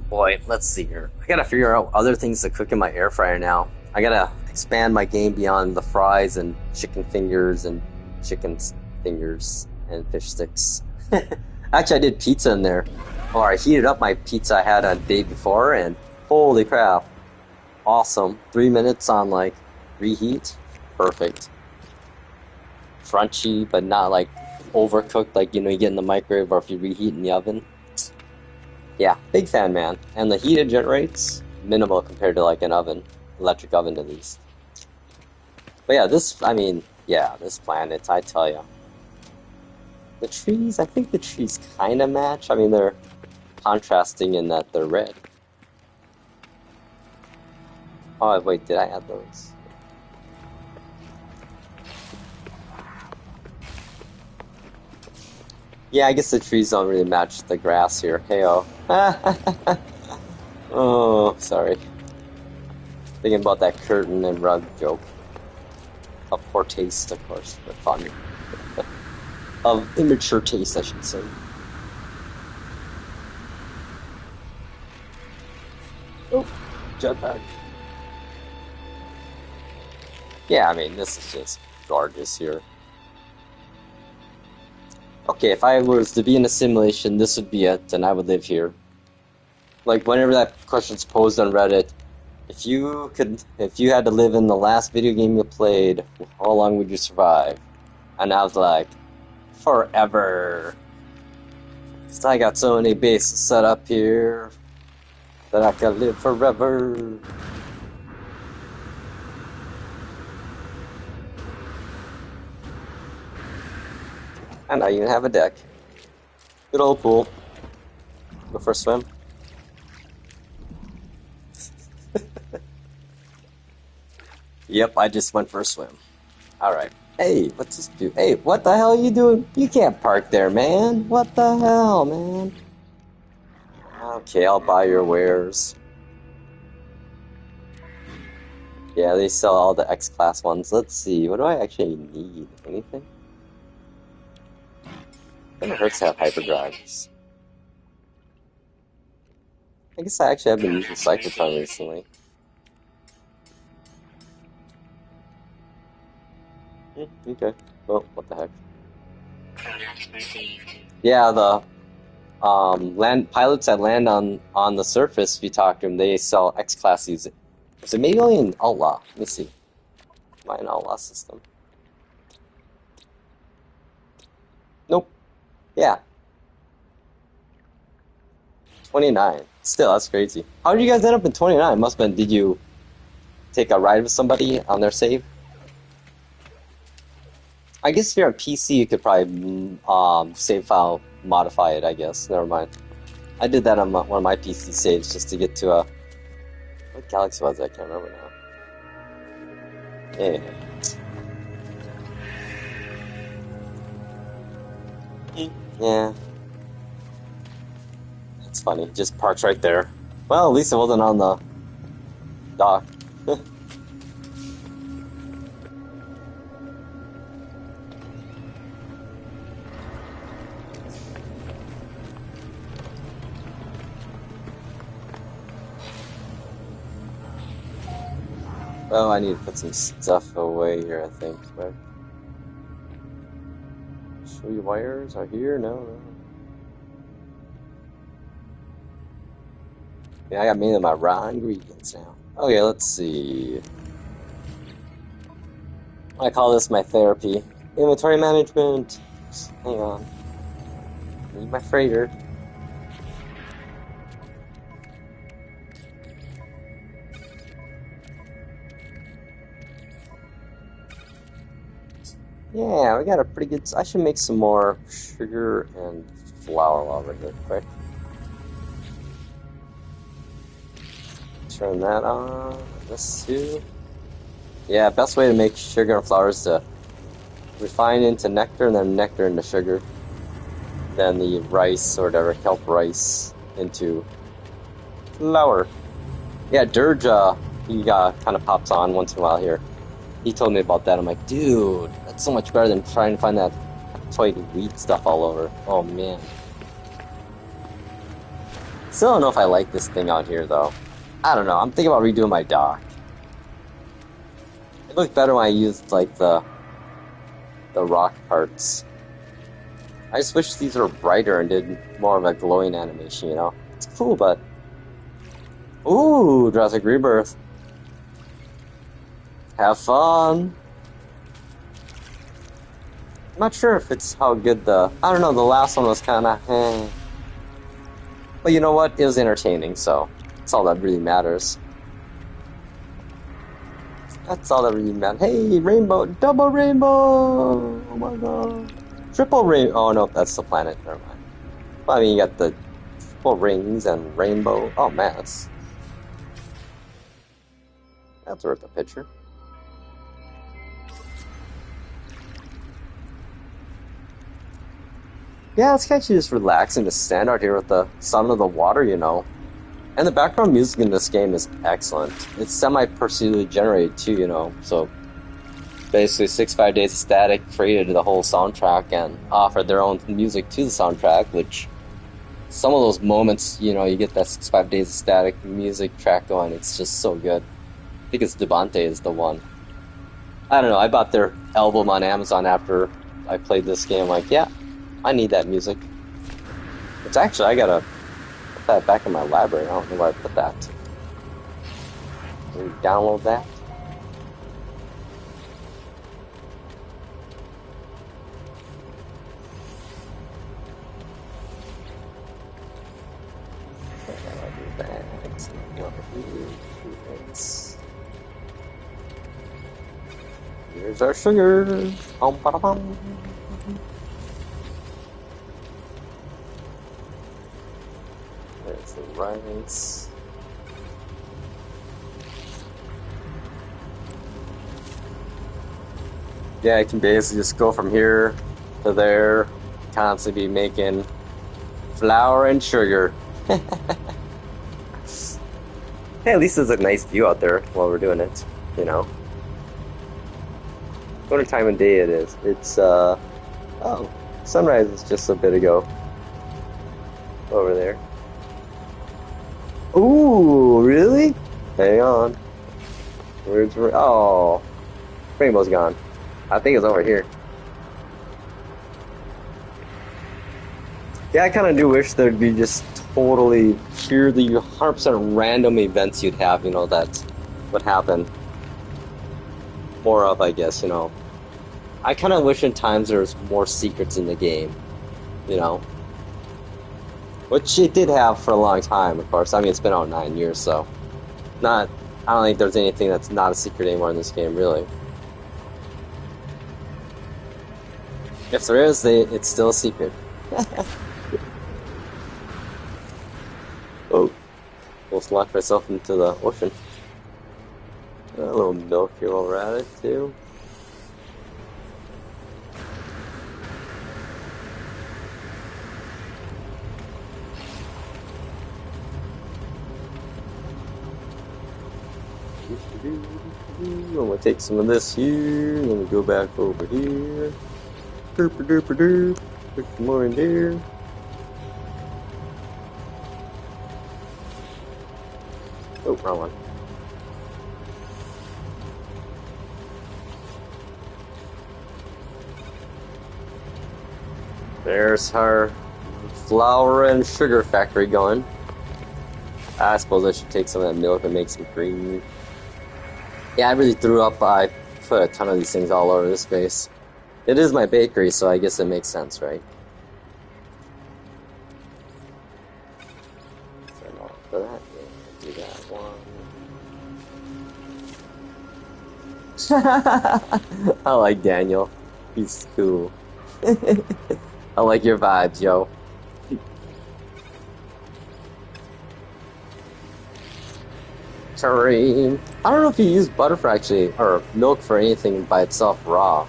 S1: Boy, let's see here. I gotta figure out other things to cook in my air fryer now. I gotta expand my game beyond the fries and chicken fingers and chicken fingers and fish sticks. Actually, I did pizza in there. Or I heated up my pizza I had on the day before, and holy crap. Awesome. 3 minutes on, like, reheat. Perfect. Crunchy, but not, like, overcooked, like, you get in the microwave or if you reheat in the oven. Yeah, big fan, man. And the heat it generates, minimal compared to, like, an oven. Electric oven, at least. But yeah, this planet, I tell ya. The trees, I think the trees kind of match. I mean, they're contrasting in that they're red. Oh, wait, did I add those? Yeah, I guess the trees don't really match the grass here. Heyo. Oh, sorry. Thinking about that curtain and rug joke. Of poor taste, of course, but fun. Of immature taste, I should say. Oh, jetpack. Yeah, I mean, this is just gorgeous here. Okay, if I was to be in a simulation, this would be it, and I would live here. Like, whenever that question's posed on Reddit, if you had to live in the last video game you played, how long would you survive? And I was like, forever. Cause I got so many bases set up here that I can live forever. And I even have a deck. Good old pool. Go for a swim. Yep, I just went for a swim. Alright. Hey, what's this do? Hey, what the hell are you doing? You can't park there, man. What the hell, man? Okay, I'll buy your wares. Yeah, they sell all the X-Class ones. Let's see, what do I actually need? Anything? It never hurts to have hyperdrives. I guess I actually have been using Cyclotron recently. Okay. Well, what the heck? Yeah, the land pilots that land on the surface, if you talk to them, they sell X-Class these. So maybe only in Outlaw. Let me see. Am I an Outlaw system? Nope. Yeah. 29. Still, that's crazy. How did you guys end up in 29? Must have been, did you take a ride with somebody on their save? I guess if you're on PC, you could probably save file modify it, I guess. Never mind. I did that on one of my PC saves just to get to a... What galaxy was it? I can't remember now. Anyway. Yeah. It's funny. It just parks right there. Well, at least it wasn't on the dock. Oh, I need to put some stuff away here, I think. But show you wires are here? No. Yeah, I got mainly my raw ingredients now. Okay, let's see. I call this my therapy. Inventory management. Hang on. Need my freighter. Yeah, we got a pretty good... I should make some more sugar and flour while we're here, quick. Turn that on. This too. Yeah, best way to make sugar and flour is to refine into nectar and then nectar into sugar. Then the rice or whatever, kelp rice into flour. Yeah, Dirge, he kind of pops on once in a while here. He told me about that. I'm like, dude, that's so much better than trying to find that toy wheat stuff all over. Oh, man. Still don't know if I like this thing out here, though. I don't know. I'm thinking about redoing my dock. It looked better when I used, like, the rock parts. I just wish these were brighter and did more of a glowing animation, you know? It's cool, but... Ooh, Jurassic Rebirth. Have fun. I'm not sure if it's how good I don't know, the last one was kind of But you know what? It was entertaining, so that's all that really matters. That's all that really matters. Hey, rainbow! Double rainbow! Oh my god. Triple rainbow. Oh no, that's the planet. Never mind. Well, I mean, you got the triple rings and rainbow. Oh man, that's worth a picture. Yeah, it's actually just relaxing to stand out here with the sound of the water, you know. And the background music in this game is excellent. It's semi-procedurally generated too, you know. So basically 65 Days of Static created the whole soundtrack and offered their own music to the soundtrack, which some of those moments, you know, you get that 65 Days of Static music track going, it's just so good. I think it's Devante is the one. I don't know, I bought their album on Amazon after I played this game, like, yeah, I need that music. It's actually, I gotta put that back in my library. I don't know where I put that. Can we download that? Here's our sugar. Ba-da-bum. There's the rice. Yeah, I can basically just go from here to there, constantly be making flour and sugar. Hey, at least there's a nice view out there while we're doing it. You know, what time of day it is? It's oh, sunrise is just a bit ago over there. Ooh, really? Hang on. Where's oh, rainbow's gone. I think it's over here. Yeah, I kind of do wish there'd be just totally purely 100% random events you'd have, you know, that would happen. More of, I guess, you know. I kind of wish in times there was more secrets in the game, you know. Which it did have for a long time, of course. I mean, it's been out 9 years, so not. I don't think there's anything that's not a secret anymore in this game, really. If there is, it's still a secret. Oh, almost locked myself into the ocean. A little milk here while we're at it, too. I'm gonna take some of this here, and then we go back over here. Derper derper derp. Put some more in there. Oh, wrong one. There's our flour and sugar factory going. I suppose I should take some of that milk and make some cream. Yeah, I really threw up. I put a ton of these things all over this space. It is my bakery, so I guess it makes sense, right? Turn off for that. Yeah, do that one. I like Daniel. He's cool. I like your vibes, yo. Terrain. I don't know if you use butter for actually, or milk for anything by itself raw.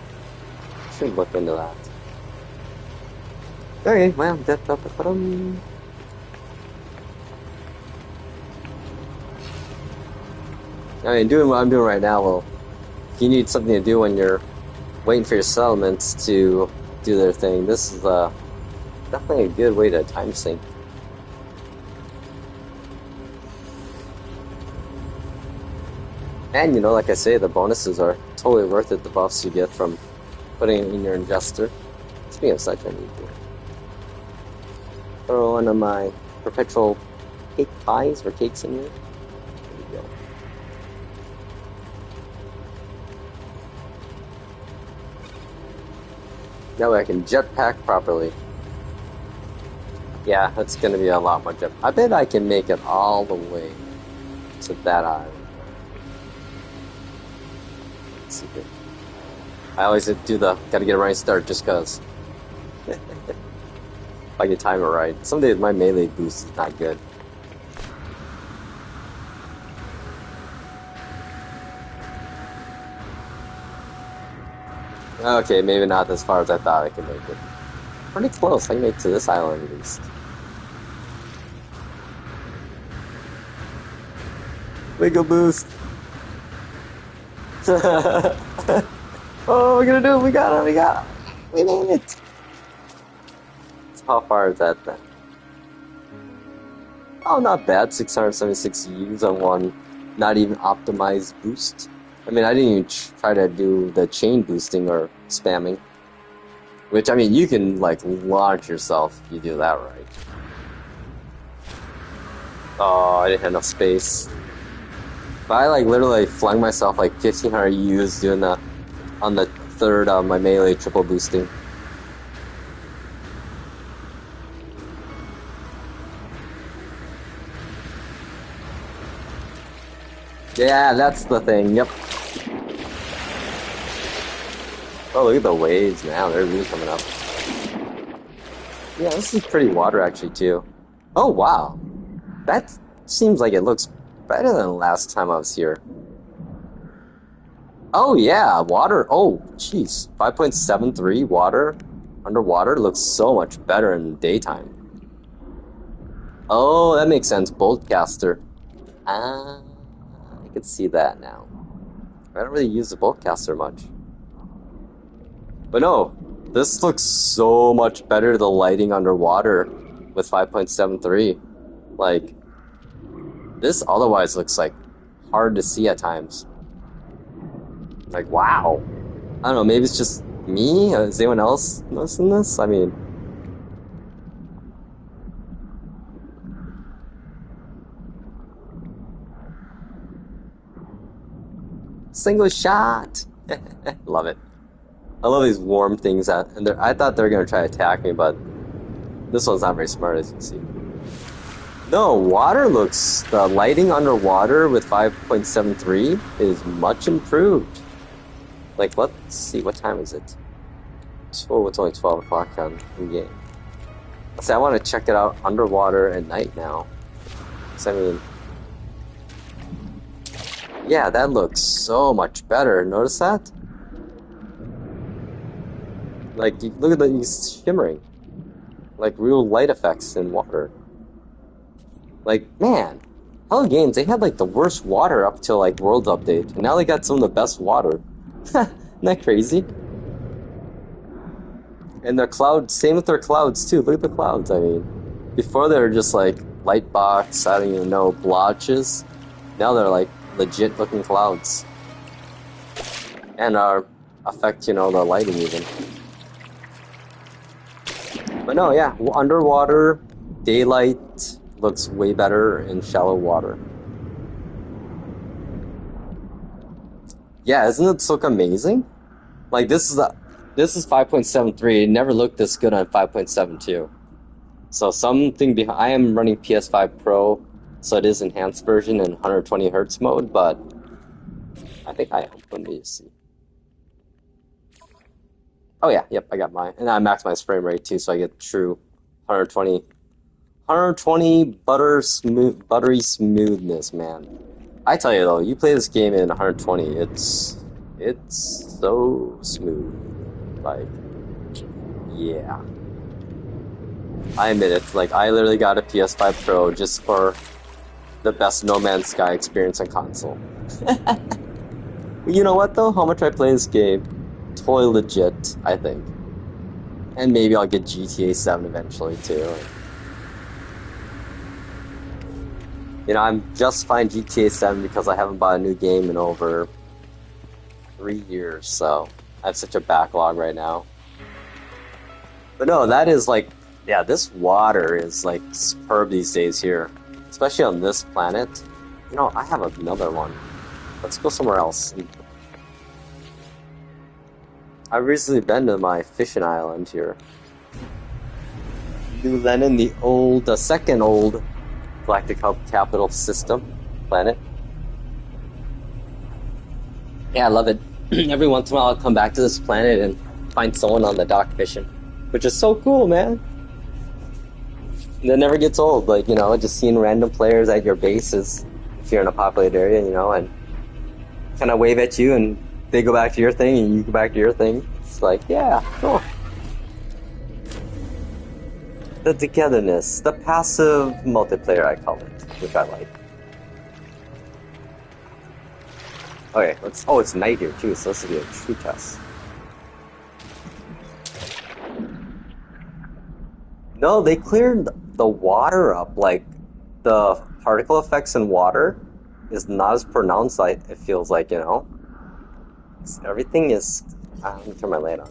S1: Should look into that. Okay, well, I mean, doing what I'm doing right now, well, if you need something to do when you're waiting for your settlements to do their thing, this is definitely a good way to time sync. And, you know, like I say, the bonuses are totally worth it, the buffs you get from putting it in your ingester. Speaking of such, I need to throw one of my perpetual cake pies or cakes in here. There we go. That way I can jetpack properly. Yeah, that's gonna be a lot more jet. I bet I can make it all the way to that island. Secret. I always do the gotta get a right start just cause. If I can time it right. Some days my melee boost is not good. Okay, maybe not as far as I thought I could make it. Pretty close, I can make it to this island at least. Wiggle boost! Oh, we're gonna do it! We got it! We got it! We made it! So how far is that then? Oh, not bad. 676 U's on one not even optimized boost. I mean, I didn't even try to do the chain boosting or spamming. Which, I mean, you can, like, launch yourself if you do that right. Oh, I didn't have enough space. But I, like, literally flung myself, like, 1,500 U's doing the, on the third, my melee triple boosting. Yeah, that's the thing, yep. Oh, look at the waves now, they're really coming up. Yeah, this is pretty water actually, too. Oh, wow. That seems like it looks better than last time I was here. Oh, yeah, water. Oh, jeez. 5.73 water underwater looks so much better in the daytime. Oh, that makes sense. Boltcaster. Ah, I can see that now. I don't really use the bowcaster much. But no, this looks so much better, the lighting underwater with 5.73. Like, this otherwise looks like hard to see at times. Like, wow. I don't know, maybe it's just me? Is anyone else noticing this? I mean, single shot! Love it. I love these warm things that, and I thought they were gonna try to attack me, but this one's not very smart, as you can see. No, the lighting underwater with 5.73 is much improved. Like, let's see, what time is it? Oh, it's only 12 o'clock in game. So I want to check it out underwater at night now. So, I mean, yeah, that looks so much better. Notice that? Like, look at these shimmering. Like, real light effects in water. Like, man, Hello Games, they had, like, the worst water up till, like, World Update. And now they got some of the best water. Isn't that crazy? And their clouds, same with their clouds, too. Look at the clouds, I mean. Before they were just, like, light box, I don't even know, blotches. Now they're, like, legit looking clouds. And affect, you know, the lighting even. But no, yeah, underwater, daylight looks way better in shallow water. Yeah, isn't it look amazing? Like, this is 5.73. It never looked this good on 5.72. So something behind. I am running PS5 Pro, so it is enhanced version in 120 hertz mode. But I think let me see. Oh yeah, yep, I got mine, and I maxed my frame rate too, so I get true 120, buttery smoothness, man. I tell you though, you play this game in 120, it's so smooth. Like, yeah. I admit it, like, I literally got a PS5 Pro just for the best No Man's Sky experience on console. You know what, though? How much I play this game? Totally legit, I think. And maybe I'll get GTA 7 eventually, too. You know, I'm just fine GTA 7 because I haven't bought a new game in over 3 years, so I have such a backlog right now. But no, that is like, yeah, this water is like superb these days here, especially on this planet. You know, I have another one. Let's go somewhere else. I've recently been to my fishing island here. New Lenin, the second old Galactic Hub Capital System planet. Yeah, I love it. Every once in a while I'll come back to this planet and find someone on the dock fishing, which is so cool, man. That never gets old, like, you know, just seeing random players at your bases if you're in a populated area, you know, and kind of wave at you and they go back to your thing and you go back to your thing. It's like, yeah, cool. The togetherness, the passive multiplayer, I call it, which I like. Okay, it's night here too, so this will be a true test. No, they cleared the water up, like, the particle effects in water is not as pronounced, like, it feels like, you know? Everything is... let me turn my light on.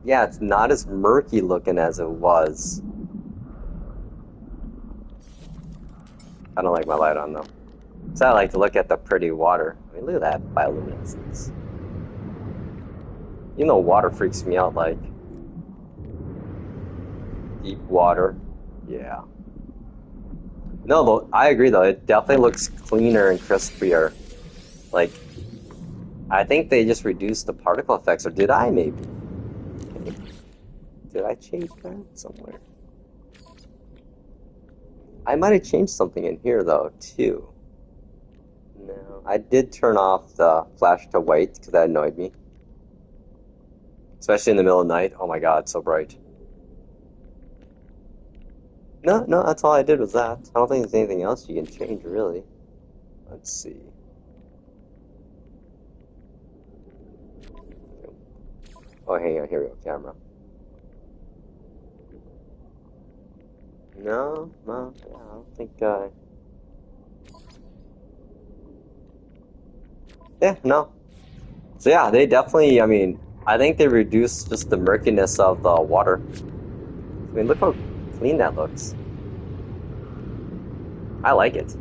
S1: Yeah, it's not as murky looking as it was. I don't like my light on, though. So I like to look at the pretty water. I mean, look at that bioluminescence. You know, water freaks me out, like... deep water. Yeah. No, though, I agree, though. It definitely looks cleaner and crispier. Like, I think they just reduced the particle effects, or did I, maybe? Did I change that somewhere? I might have changed something in here, though, too. No, I did turn off the flash to white, because that annoyed me. Especially in the middle of the night. Oh my god, it's so bright. No, that's all I did was that. I don't think there's anything else you can change, really. Let's see. Oh, hang on, here we go, camera. No, no, yeah, I don't think, yeah, no. So yeah, they definitely, I mean, I think they reduced just the murkiness of the water. I mean, look how clean that looks. I like it.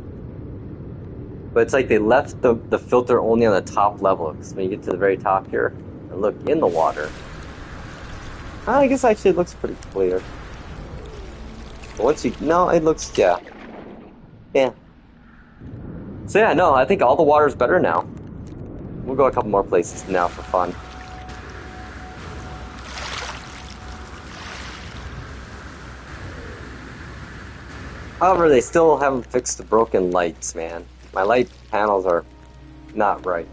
S1: But it's like they left the filter only on the top level, because when you get to the very top here and look in the water, I guess actually it looks pretty clear. But once you, no, it looks, yeah. Yeah. So yeah, no, I think all the water is better now. We'll go a couple more places now for fun. However, they still haven't fixed the broken lights, man. My light panels are not right.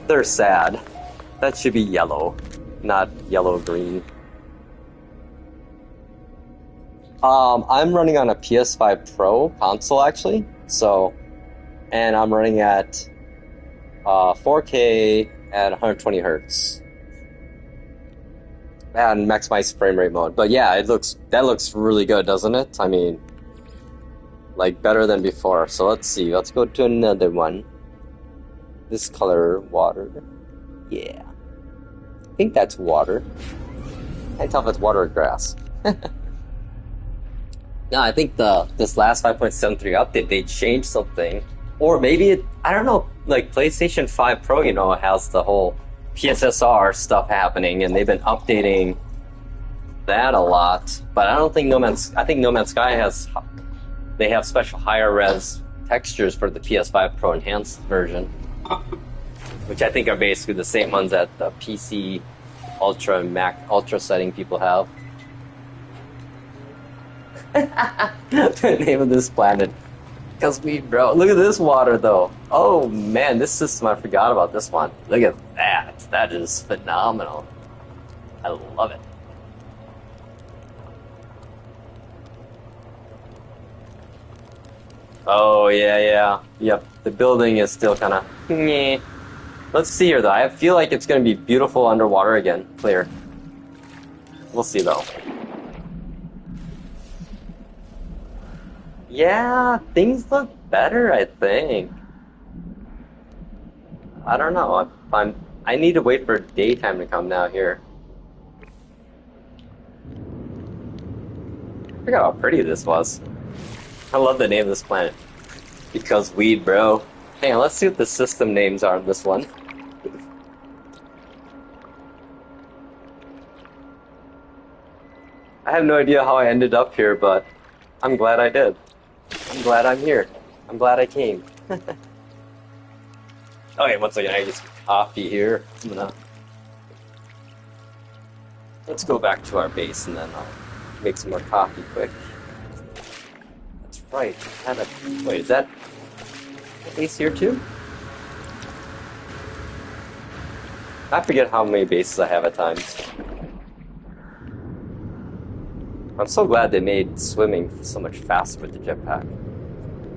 S1: They're sad. That should be yellow, not yellow-green. I'm running on a PS5 Pro console, actually. So, and I'm running at 4K at 120 hertz and maximized frame rate mode. But yeah, that looks really good, doesn't it? I mean, like better than before. So let's see. Let's go to another one. This color, water. Yeah, I think that's water. Can't tell if it's water or grass. No, I think this last 5.73 update they changed something, or maybe I don't know. Like PlayStation 5 Pro, has the whole PSSR stuff happening, and they've been updating that a lot. But I don't think I think No Man's Sky they have special higher res textures for the PS5 Pro enhanced version, which I think are basically the same ones that the PC Ultra and Mac Ultra setting people have. The name of this planet. Because bro, look at this water though. Oh man, this system, I forgot about this one. Look at that. That is phenomenal. I love it. Oh yeah, yeah. Yep, the building is still kind of meh. Let's see here though. I feel like it's going to be beautiful underwater again. Clear. We'll see though. Yeah, things look better, I think. I don't know. I need to wait for daytime to come now here. I forgot how pretty this was. I love the name of this planet. Because weed, bro. Hang on, let's see what the system names are on this one. I have no idea how I ended up here, but I'm glad I did. I'm glad I'm here. I'm glad I came. Okay, one second, I get some coffee here. Let's go back to our base and then I'll make some more coffee quick. That's right. Wait, is that base here too? I forget how many bases I have at times. I'm so glad they made swimming so much faster with the jetpack.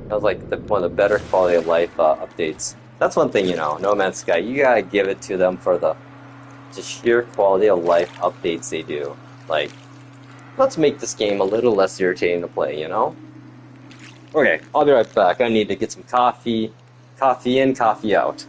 S1: That was like one of the better quality of life updates. That's one thing, No Man's Sky, you gotta give it to them for the sheer quality of life updates they do. Like, let's make this game a little less irritating to play, Okay, I'll be right back. I need to get some coffee. Coffee in, coffee out.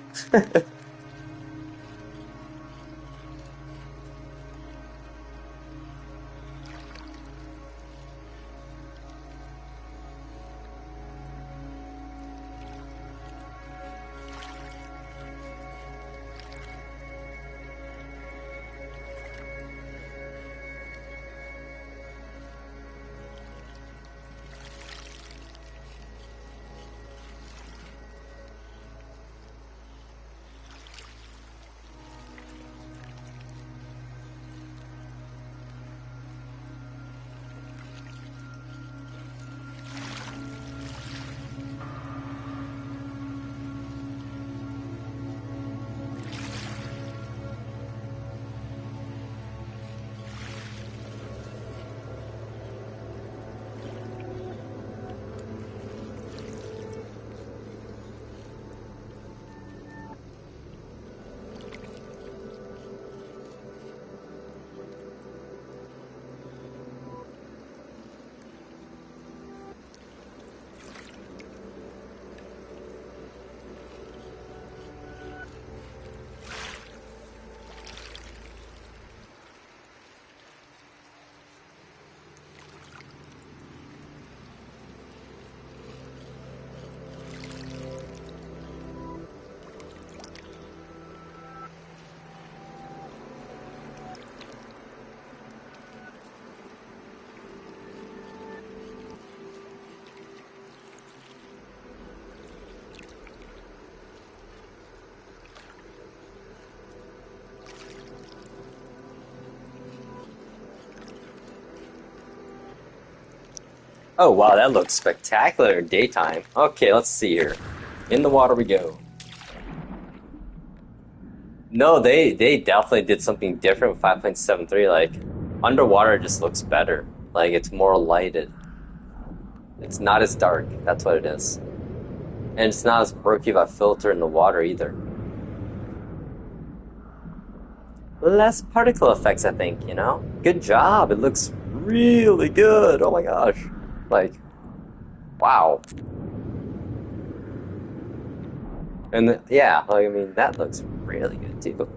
S1: Oh wow, that looks spectacular in daytime. Okay, let's see here. In the water we go. No, they definitely did something different with 5.73. Like underwater just looks better. Like it's more lighted. It's not as dark. That's what it is. And it's not as murky of a filter in the water either. Less particle effects, I think, you know? Good job. It looks really good. Oh my gosh. Like, wow. And yeah, like, I mean, that looks really good too.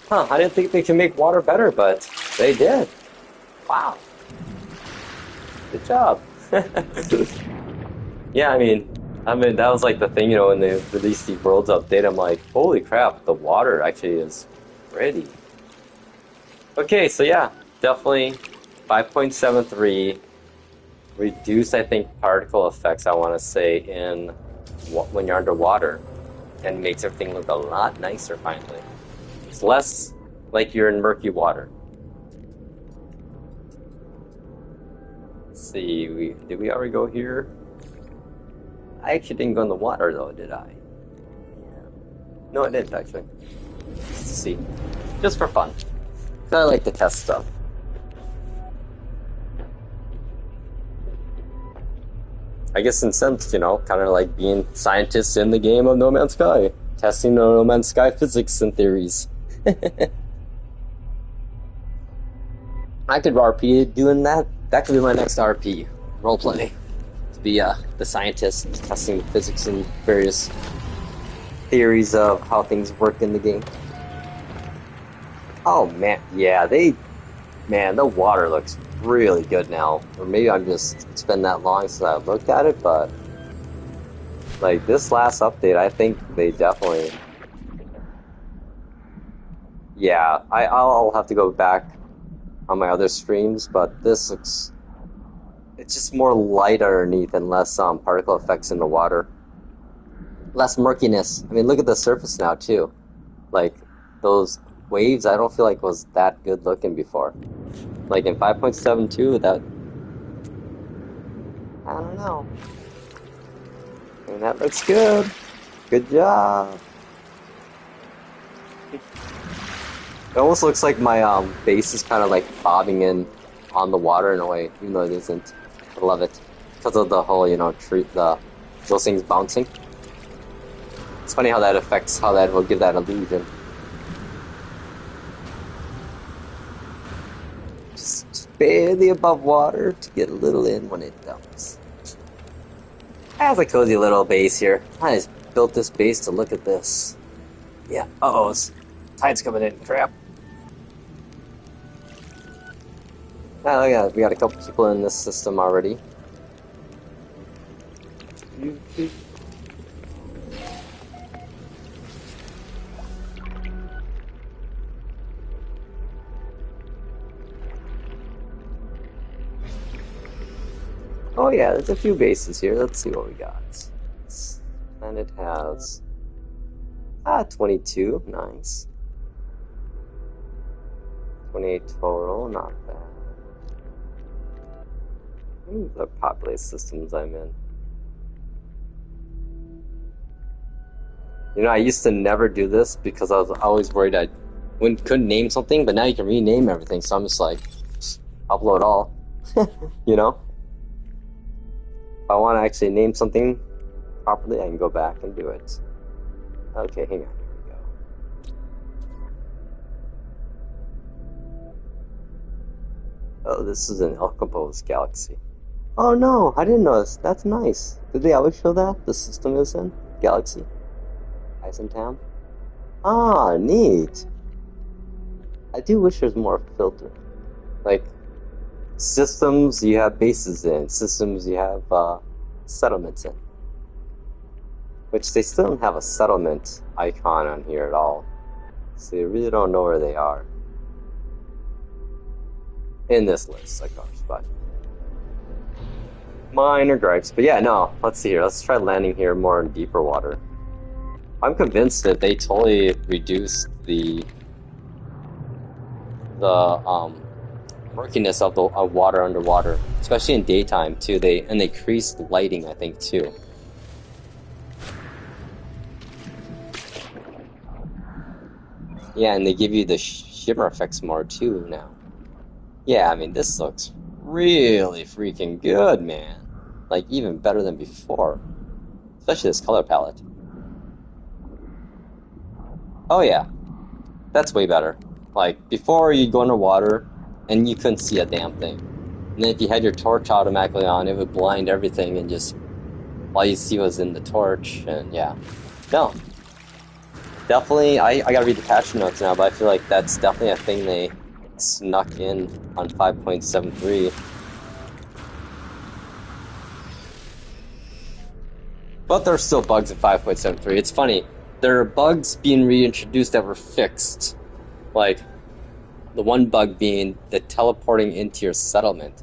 S1: Huh, I didn't think they could make water better, but they did. Wow. Good job. Yeah, I mean that was like the thing, you know, when they released the Worlds update, I'm like, holy crap, the water actually is pretty. Okay, so yeah, definitely 5.73 reduced, I think, particle effects, I want to say, in when you're underwater, and makes everything look a lot nicer finally. It's less like you're in murky water. Let's see, did we already go here? I actually didn't go in the water though, did I? Yeah. No, I didn't actually. Let's see. Just for fun. 'Cause I like to test stuff. I guess in a sense, you know, kind of like being scientists in the game of No Man's Sky. Testing the No Man's Sky physics and theories. I could RP doing that. That could be my next RP roleplay. To be the scientist testing the physics and various theories of how things work in the game. Oh man, yeah, man, the water looks really good now. Or maybe I'm just it's been that long since I looked at it, but like this last update, I think they definitely, yeah. I'll have to go back on my other streams, but this looks it's just more light underneath and less particle effects in the water, less murkiness. I mean, look at the surface now too. Like those waves, I don't feel like was that good looking before. Like in 5.72, that I don't know. And that looks good. Good job. It almost looks like my base is kind of like bobbing in on the water in a way, even though it isn't. I love it because of the whole, you know, those things bouncing. It's funny how that affects how that will give that illusion. Just barely above water to get a little in when it dumps. I have a cozy little base here. I just built this base to look at this. Yeah. Uh-oh, tide's coming in. Crap. Oh yeah, we got a couple people in this system already. Oh yeah, there's a few bases here. Let's see what we got. And it has 22, nice. 28 total, not bad. Ooh, the populated systems I'm in. You know, I used to never do this because I was always worried I couldn't name something, but now you can rename everything, so I'm just like, upload all. You know? If I want to actually name something properly, I can go back and do it. Okay, hang on, here we go. Oh, this is an ill-composed galaxy. Oh no, I didn't know this. That's nice. Did they always show that? The system is in? Galaxy? Eisentown? Ah, neat. I do wish there's more filter. Like, systems you have bases in, systems you have settlements in. Which they still don't have a settlement icon on here at all. So you really don't know where they are. In this list, of course, but minor gripes. But yeah, no, let's see here. Let's try landing here more in deeper water. I'm convinced that they totally reduced the murkiness of the water underwater, especially in daytime too. They increase the lighting, I think, too. Yeah, and they give you the shimmer effects more too now. Yeah, I mean, this looks really freaking good, man. Like, even better than before. Especially this color palette. Oh yeah, that's way better. Like, before you'd go underwater, and you couldn't see a damn thing. And then if you had your torch automatically on, it would blind everything, and just all you see was in the torch, and yeah. No. Definitely, I gotta read the patch notes now, but I feel like that's definitely a thing they snuck in on 5.73. But there's still bugs in 5.73. It's funny. There are bugs being reintroduced that were fixed. Like, the one bug being the teleporting into your settlement.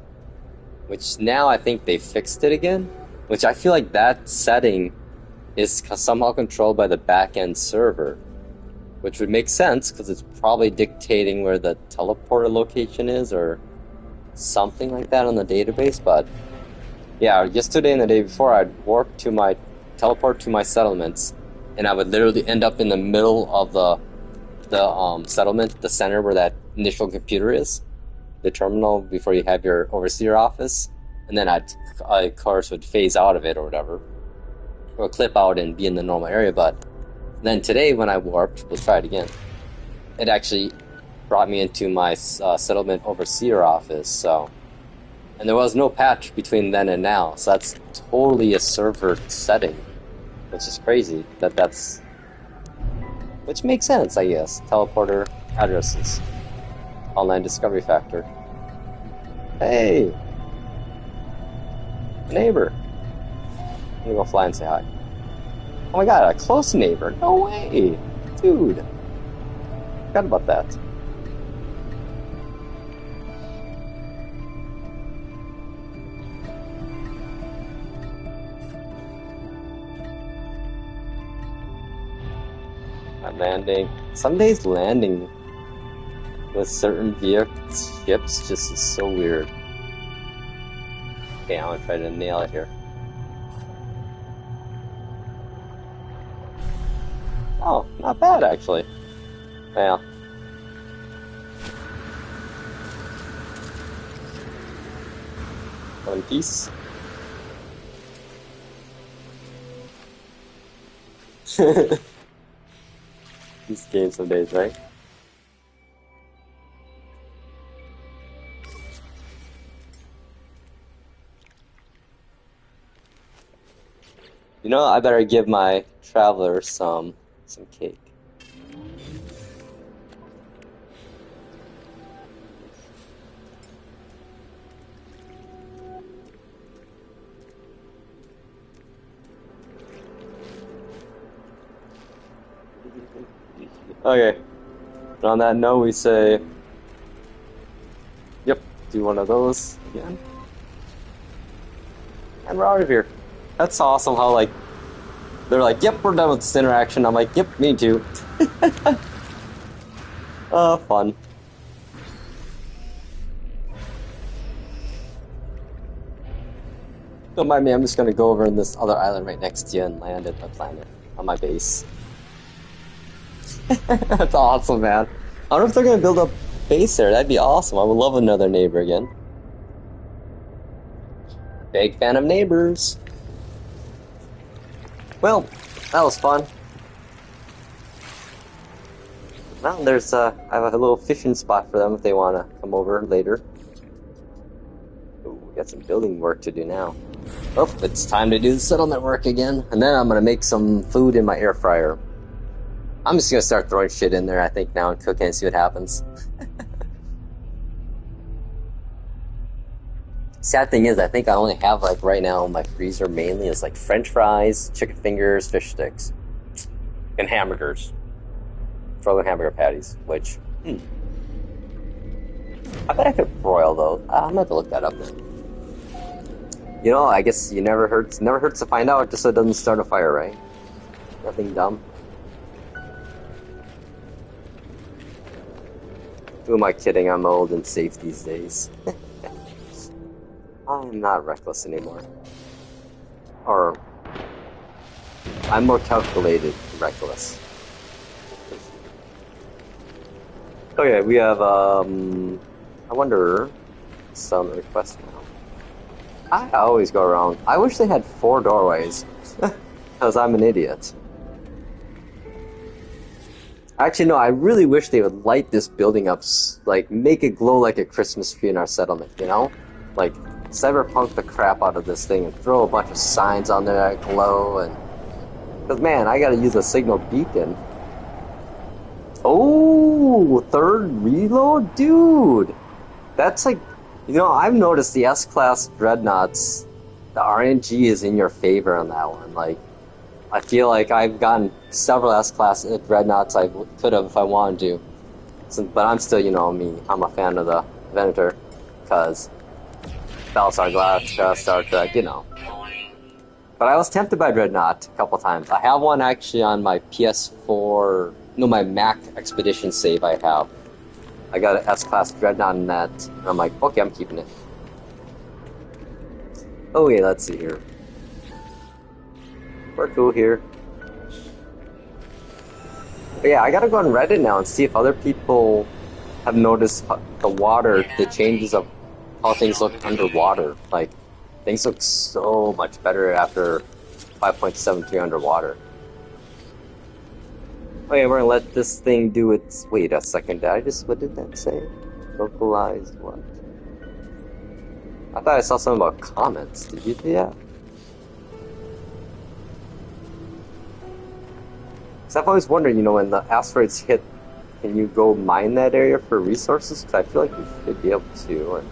S1: Which now I think they fixed it again. Which I feel like that setting is somehow controlled by the back-end server. Which would make sense, because it's probably dictating where the teleporter location is, or something like that on the database, but yeah, yesterday and the day before, I'd teleport to my settlements, and I would literally end up in the middle of the settlement, the center where that initial computer is, the terminal before you have your overseer office, and then I, of course, would phase out of it or whatever, or clip out and be in the normal area, but then today when I warped, let's try it again, it actually brought me into my settlement overseer office, so... And there was no patch between then and now, so that's totally a server setting, which is crazy that's... Which makes sense, I guess. Teleporter addresses. Online discovery factor. Hey! Neighbor! I'm gonna go fly and say hi. Oh my god, a close neighbor! No way! Dude! Forgot about that. Landing. Some days landing with certain ships just is so weird. Okay, I'm gonna try to nail it here. Oh, not bad actually. Well. One piece. These games some days, right? You know, I better give my traveler some cake. Okay. And on that note, we say, yep, do one of those again. And we're out of here. That's awesome how, like, they're like, yep, we're done with this interaction. I'm like, yep, me too. Fun. Don't mind me, I'm just gonna go over in this other island right next to you and land at my planet, on my base. That's awesome, man. I wonder if they're gonna build a base there. That'd be awesome. I would love another neighbor again. Big fan of neighbors. Well, that was fun. Well, there's I have a little fishing spot for them if they want to come over later. Ooh, we got some building work to do now. Oh, it's time to do the settlement work again. And then I'm gonna make some food in my air fryer. I'm just gonna start throwing shit in there, I think, now and cooking and see what happens. Sad thing is, I think I only have, like, right now, my freezer mainly is, like, French fries, chicken fingers, fish sticks, and hamburgers. Frozen hamburger patties, which, I bet I could broil those. I'm gonna have to look that up then. You know, I guess you never hurts to find out, just so it doesn't start a fire, right? Nothing dumb. Who am I kidding? I'm old and safe these days. I'm not reckless anymore. Or, I'm more calculated than reckless. Okay, we have, I wonder, some requests now. I always go around. I wish they had 4 doorways. Because I'm an idiot. Actually, no, I really wish they would light this building up, like, make it glow like a Christmas tree in our settlement, you know? Like, cyberpunk the crap out of this thing and throw a bunch of signs on there that glow and... Because, man, I gotta use a signal beacon. Oh, 3rd reload? Dude! That's like... You know, I've noticed the S-Class Dreadnoughts, the RNG is in your favor on that one. Like, I feel like I've gotten several S-Class Dreadnoughts I could have if I wanted to. So, but I'm still, you know, me. I'm a fan of the Venator, because Battlestar Galactica, Star Trek, you know. But I was tempted by Dreadnought a couple times. I have one actually on my PS4, no, my Mac Expedition save I have. I got an S-Class Dreadnought in that, and I'm like, okay, I'm keeping it. Oh, yeah, let's see here. We're cool here. But yeah, I gotta go on Reddit now and see if other people have noticed the water, the changes of how things look underwater. Like, things look so much better after 5.73 underwater. Okay, we're gonna let this thing do its... Wait a second, what did that say? Localized what? I thought I saw something about comments. Did you do that? Because I've always wondered, you know, when the asteroids hit, can you go mine that area for resources? Because I feel like you should be able to. And...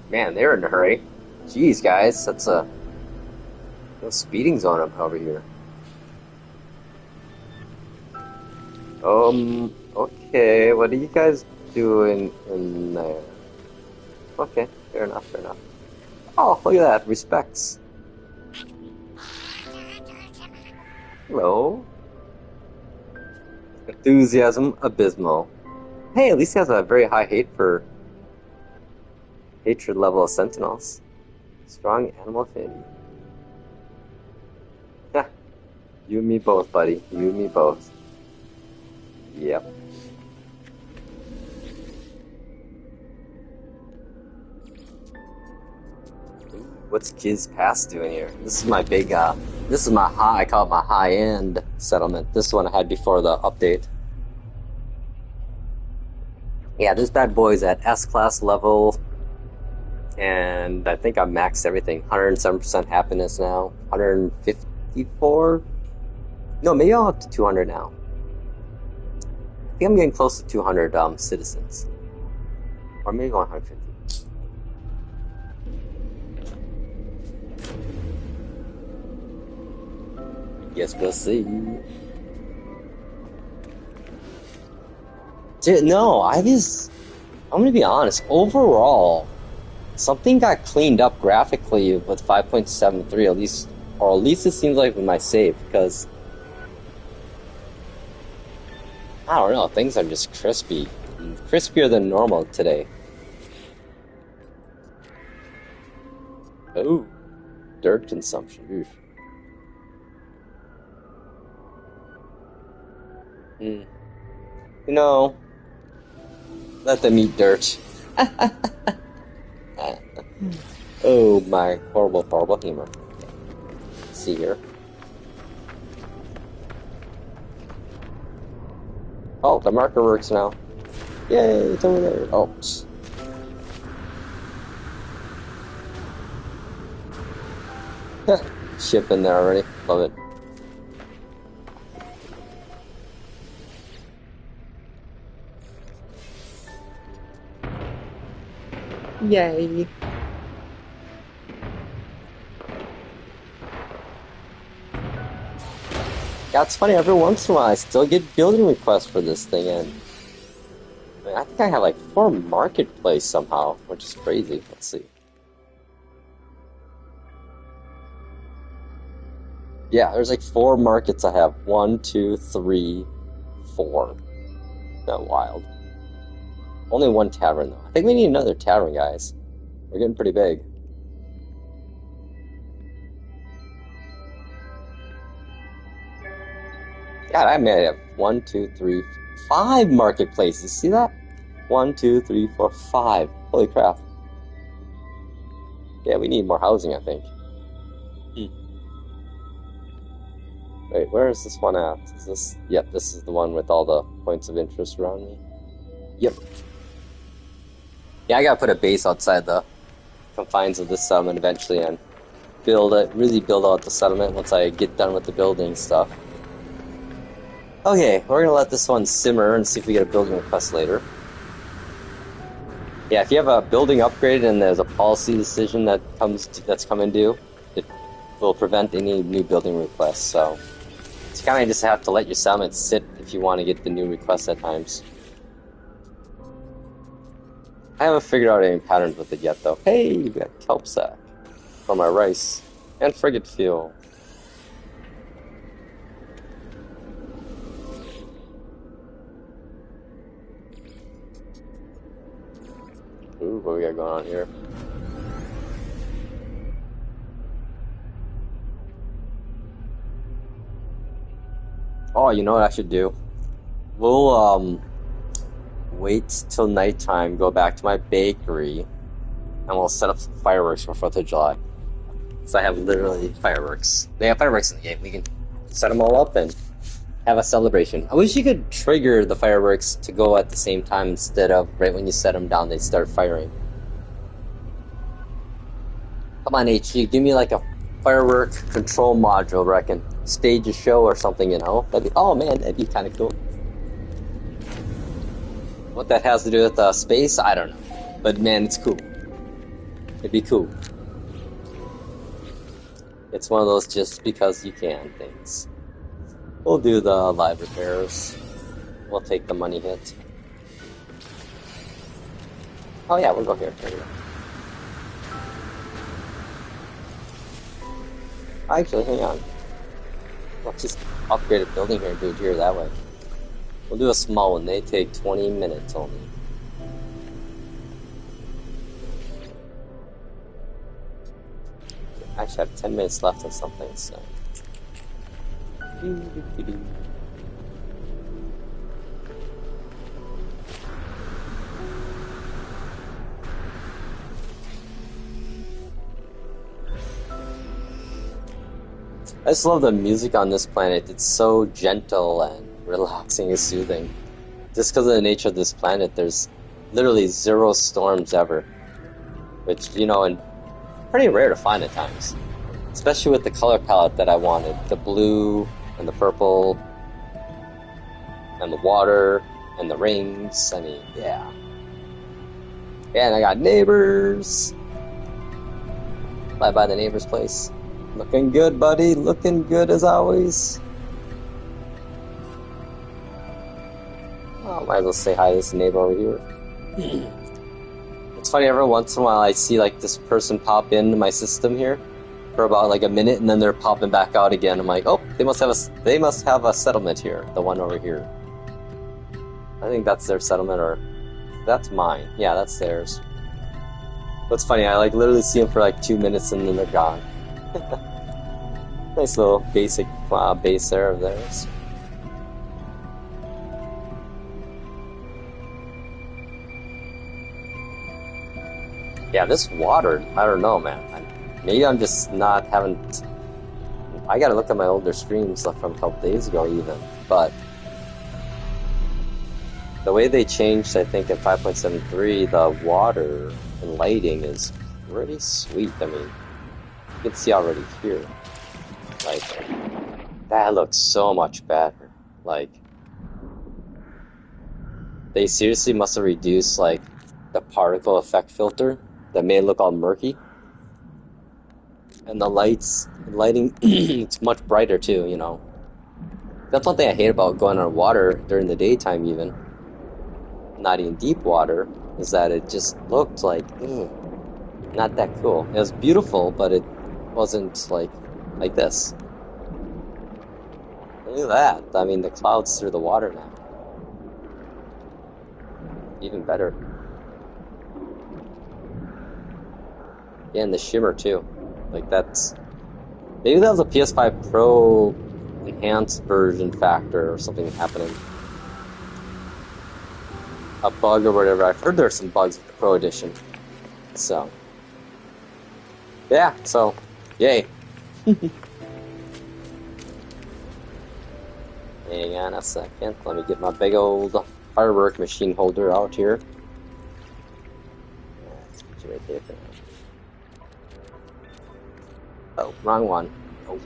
S1: Man, they're in a hurry. Jeez, guys, that's a... No speeding zone up over here. Okay, what are you guys doing in there? Okay, fair enough, fair enough. Oh, look at that, respects. Hello. Enthusiasm abysmal. Hey, at least he has a very high hatred level of Sentinels. Strong animal affinity. Yeah, you and me both, buddy. You and me both. Yep. What's Kiz Pass doing here? This is my big, this is my I call it my high-end settlement. This one I had before the update. Yeah, this bad boy's at S-Class level, and I think I've maxed everything. 107% happiness now. 154? No, maybe I'll up to 200 now. I think I'm getting close to 200 citizens. Or maybe 150. Guess we'll see. Dude, no, I'm gonna be honest, overall, something got cleaned up graphically with 5.73 at least, or at least it seems like with my save, because I don't know, things are just crispy. Crispier than normal today. Oh, dirt consumption. Oof. You know, let them eat dirt. Oh my horrible, horrible humor. Let's see here. Oh, the marker works now. Yay, it's over there. Oh. Ship in there already. Love it. Yay. Yeah, it's funny, every once in a while I still get building requests for this thing, and I think I have like 4 marketplace somehow, which is crazy. Let's see. Yeah, there's like 4 markets I have. 1, 2, 3, 4. Not wild. Only one tavern, though. I think we need another tavern, guys. We're getting pretty big. God, I may have 1, 2, 3, 5 marketplaces. See that? 1, 2, 3, 4, 5. Holy crap. Yeah, we need more housing, I think. Wait, where is this one at? Is this? Yep, this is the one with all the points of interest around me. Yep. Yeah, I gotta put a base outside the confines of this settlement eventually and build it, really build out the settlement once I get done with the building stuff. Okay, we're gonna let this one simmer and see if we get a building request later. Yeah, if you have a building upgrade and there's a policy decision that's coming due, it will prevent any new building requests. So you kind of just have to let your settlement sit if you want to get the new requests at times. I haven't figured out any patterns with it yet, though. Hey, we got kelp sack for my rice and frigate fuel. Ooh, what we got going on here? Oh, you know what I should do? We'll wait till nighttime, go back to my bakery, and we'll set up some fireworks for 4th of July. So I have literally fireworks. They have fireworks in the game. We can set them all up and have a celebration. I wish you could trigger the fireworks to go at the same time instead of right when you set them down, they start firing. Come on, HG, give me like a firework control module where I can stage a show or something, you know? Oh man, that'd be kind of cool. What that has to do with space, I don't know. But man, it's cool. It'd be cool. It's one of those just because you can things. We'll do the live repairs. We'll take the money hit. Oh yeah, we'll go here. Actually, hang on. Let's just upgrade a building here and do it here that way. We'll do a small one. They take 20 minutes only. Actually, I have 10 minutes left on something, so... I just love the music on this planet. It's so gentle and relaxing and soothing. Just because of the nature of this planet, there's literally 0 storms ever. Which, you know, and pretty rare to find at times. Especially with the color palette that I wanted. The blue, and the purple, and the water, and the rings. I mean, yeah. And I got neighbors. Bye by the neighbor's place. Looking good, buddy. Looking good as always. Oh, might as well say hi to this neighbor over here. It's funny, every once in a while I see like this person pop into my system here for about like a minute, and then they're popping back out again. I'm like, oh, they must have a settlement here. The one over here. I think that's their settlement, or that's mine. Yeah, that's theirs. What's funny, I like literally see them for like 2 minutes and then they're gone. Nice little basic base there of theirs. Yeah, this water, I don't know, man. Maybe I'm just not having... I gotta look at my older streams from a couple days ago even, but... The way they changed, I think, in 5.73, the water and lighting is pretty sweet. I mean, you can see already here. Like, that looks so much better. Like, they seriously must have reduced, like, the particle effect filter that made it look all murky. And the lighting, it's much brighter too, you know. That's one thing I hate about going on water during the daytime even. Not in deep water, is that it just looked like, not that cool. It was beautiful, but it wasn't like this. Look at that. I mean, the clouds through the water now. Even better. Yeah, and the shimmer too. Like that's maybe that was a PS5 Pro enhanced version factor or something happening. A bug or whatever. I've heard there's some bugs with the Pro Edition. So yeah, so yay. Hang on a second. Let me get my big old firework machine holder out here. Let's put you right there. Oh, wrong one. Oh,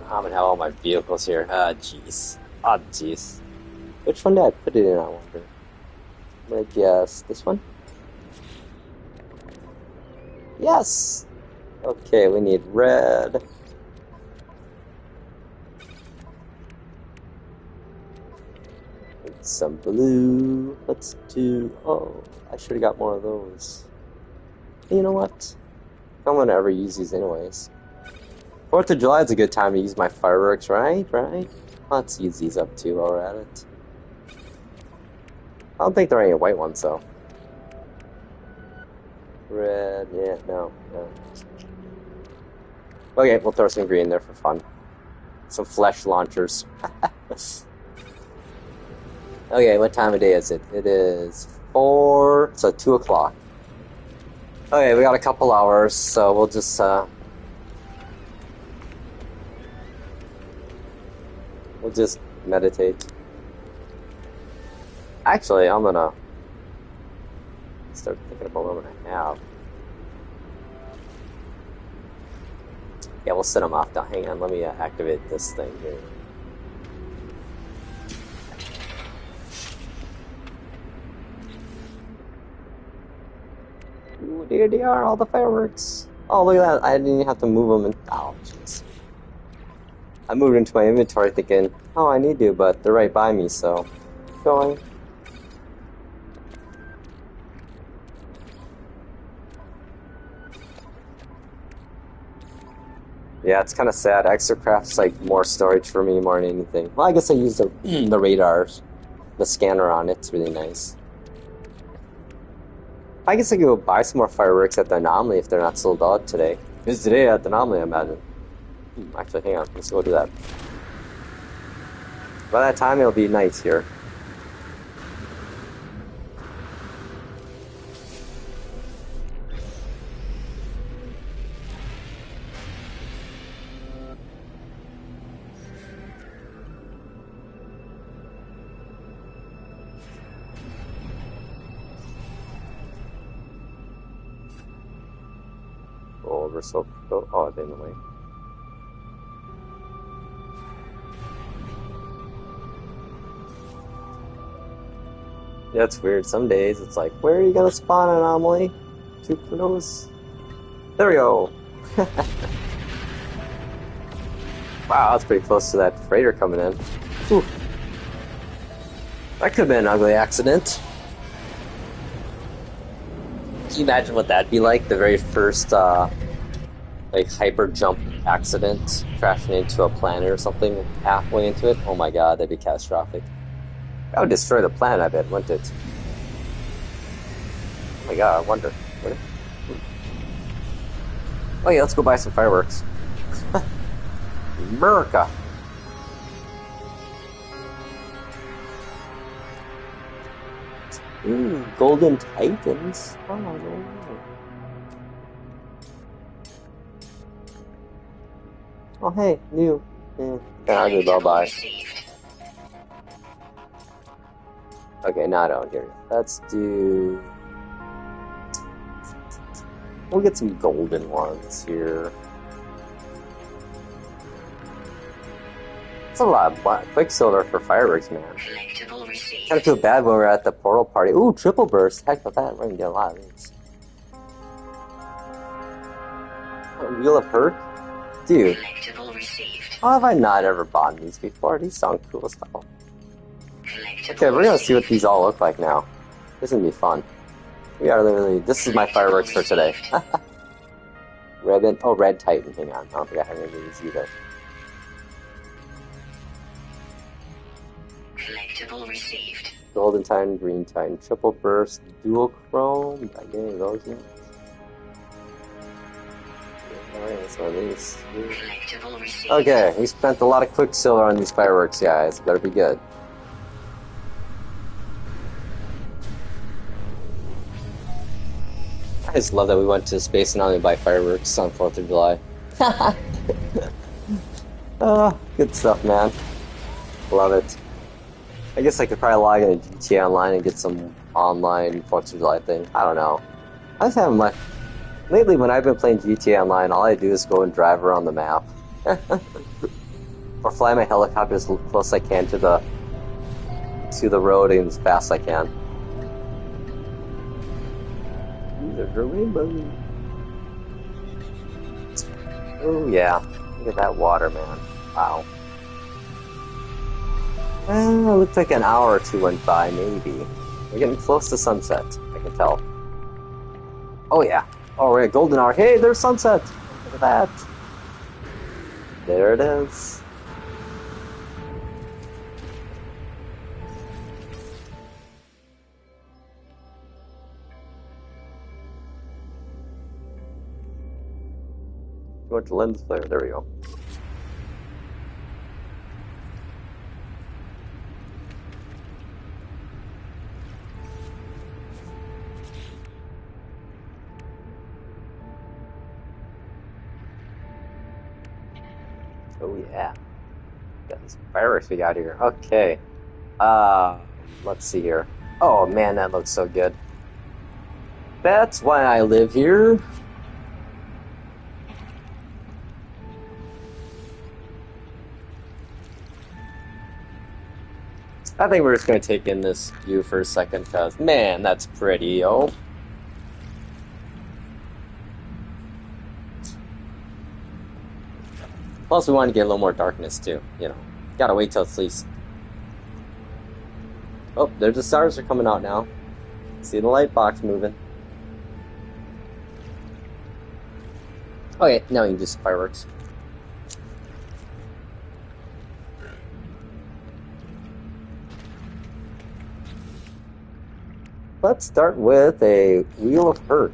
S1: I'm gonna have all my vehicles here. Ah, jeez. Ah, jeez. Which one did I put it in, I wonder? I'm gonna guess this one? Yes! Okay, we need red. Some blue. Let's do... Oh, I should have got more of those. You know what? I'm gonna ever use these anyways. 4th of July is a good time to use my fireworks, right? Right? Let's use these up too while we're at it. I don't think there are any white ones, though. Red, yeah, no. Okay, we'll throw some green there for fun. Some flesh launchers. Okay, what time of day is it? It is 4, so 2 o'clock. Okay, we got a couple hours, so we'll just, we'll just meditate. Actually, I'm gonna start thinking about what I'm gonna have. Yeah, we'll set them off now. Hang on, let me activate this thing here. Ooh, there they are, all the fireworks. Oh, look at that. I didn't even have to move them. Oh, jeez. I moved into my inventory thinking, oh, I need to, but they're right by me, so... Going. Yeah, it's kind of sad. Exocraft's like more storage for me more than anything. Well, I guess I use the radars, the scanner on it. It's really nice. I guess I could go buy some more fireworks at the Anomaly if they're not sold out today. It's today at the Anomaly, I imagine. Actually, hang on. Let's go do that. By that time, it'll be night here. Over so oh, it didn't wait. Yeah, it's weird. Some days it's like, where are you gonna spawn an Anomaly? Tupanos? There we go. Wow, that's pretty close to that freighter coming in. Whew. That could have been an ugly accident. Can you imagine what that'd be like? The very first, like, hyper jump accident, crashing into a planet or something halfway into it? Oh my god, that'd be catastrophic. That would destroy the planet, I bet, wouldn't it? Oh my god, I wonder. Oh yeah, let's go buy some fireworks. America! Ooh, Golden Titans. Oh, no. Oh, hey, new. Yeah, I'll go bye. Okay, now I don't hear you. Let's do... We'll get some golden ones here. That's a lot of Quicksilver for fireworks, man. Kind of feel bad when we're at the portal party. Ooh, triple burst. Heck with that. We're gonna get a lot of these. Wheel of Hurt? Dude. How have I not ever bought these before? These sound cool as hell. Okay, we're gonna see what these all look like now. This is gonna be fun. We are literally... This is my fireworks for today. Red Titan. Hang on. I don't think I have any of these either.
S2: Collectible received.
S1: Golden Titan, Green Titan, Triple Burst, Dual Chrome. Did I get any of those yet? Alright, so these. Okay, we spent a lot of Quicksilver on these fireworks, guys. Better be good. I just love that we went to space and only buy fireworks on 4th of July. Good stuff, man. Love it. I guess I could probably log into GTA Online and get some online 4th of July thing. I don't know. I just haven't much. Lately, when I've been playing GTA Online, all I do is go and drive around the map. Or fly my helicopter as close as I can to the road and as fast as I can. There's a rainbow. Oh yeah, look at that water, man. Wow. It looks like an hour or two went by, maybe. We're getting close to sunset, I can tell. Oh yeah. Oh, we're at golden hour. Hey, there's sunset! Look at that. There it is. Go to lens flare. There we go. Oh yeah. Got these fireworks we got here. Okay. Let's see here. Oh man, that looks so good. That's why I live here. I think we're just going to take in this view for a second, because, man, that's pretty, oh. Plus, we want to get a little more darkness, too, you know. Gotta wait till it's least. Oh, there's the stars are coming out now. See the light box moving. Okay, now you can do some fireworks. Let's start with a Wheel of Hurt.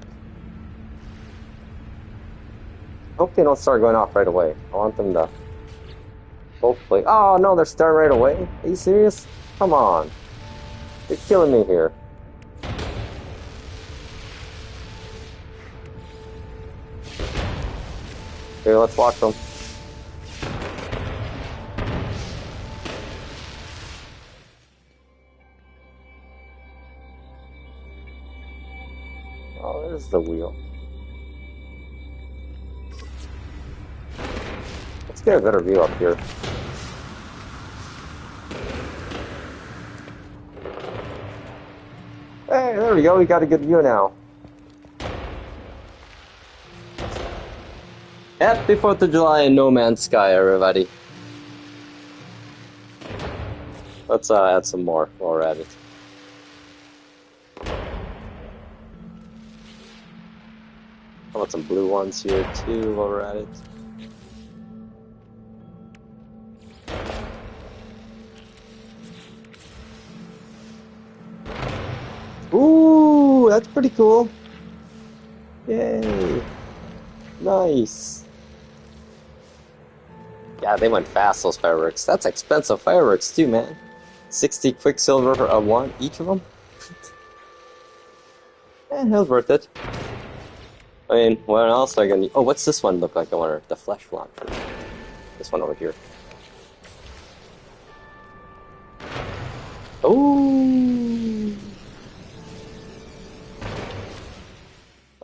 S1: Hope they don't start going off right away. I want them to both play. Oh no, they're starting right away. Are you serious? Come on. You're killing me here. Okay, let's watch them. Oh, there's the wheel. Let's get a better view up here. Hey, there we go. We got a good view now. Happy 4th of July in No Man's Sky, everybody. Let's add some more while we're at it. I want some blue ones here too while we're at it. Ooh, that's pretty cool. Yay. Nice. Yeah, they went fast, those fireworks. That's expensive fireworks too, man. 60 Quicksilver for one, each of them? It was worth it. I mean, what else are I gonna... Oh, what's this one look like? I wonder. The flesh launcher. This one over here. Oh.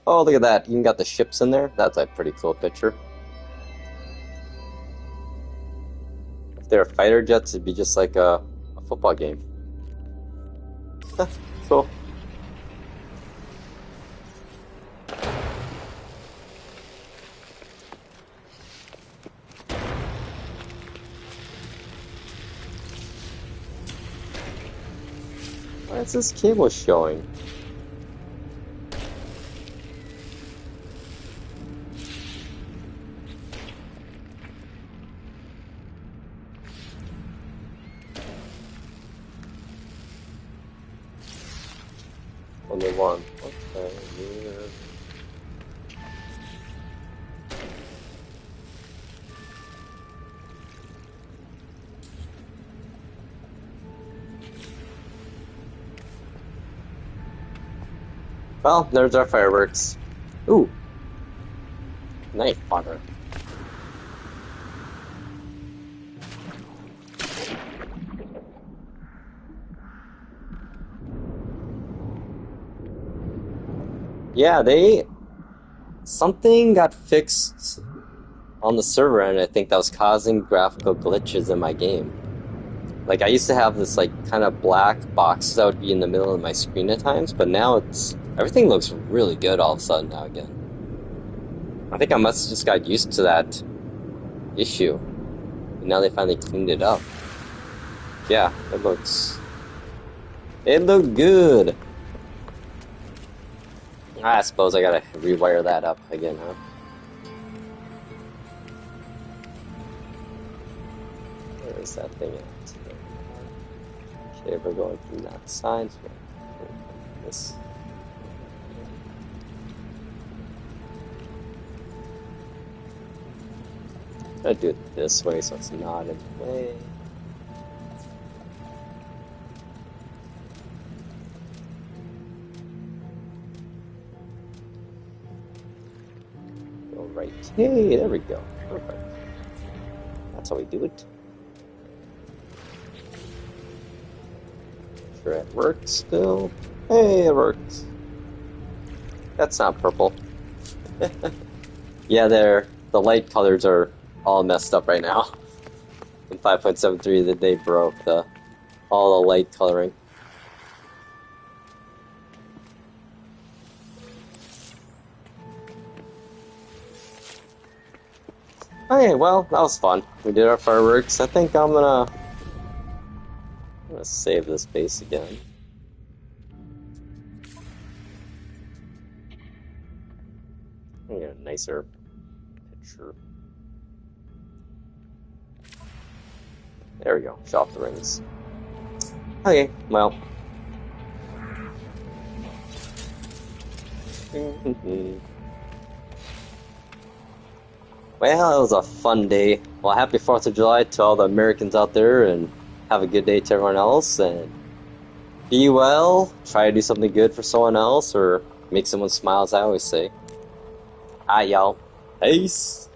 S1: Oh, look at that. You even got the ships in there. That's a pretty cool picture. If they're fighter jets, it'd be just like a football game. Cool. Why is this cable showing? Only one. Okay, weird. Well, there's our fireworks. Ooh, knife fodder. Yeah, something got fixed on the server, and I think that was causing graphical glitches in my game. Like, I used to have this, like, kind of black box that would be in the middle of my screen at times, but now everything looks really good all of a sudden now again. I think I must have just got used to that issue. And now they finally cleaned it up. Yeah, it looked good. I suppose I gotta rewire that up again, huh? Where is that thing at? Okay, we're going from that side. So this. I'm gonna do it this way so it's not in the way. Go right. Hey, there we go. Perfect. That's how we do it. Sure it works still. Hey, it works. That's not purple. Yeah, the light colors are all messed up right now. In 5.73 that they broke all the light coloring. Okay, well, that was fun. We did our fireworks. I think I'm gonna save this base again. I'm gonna get a nicer picture. There we go. Show off the rings. Okay, well. Well, it was a fun day. Well, happy 4th of July to all the Americans out there, and have a good day to everyone else, and be well, try to do something good for someone else, or make someone smile, as I always say. Alright, y'all. Peace!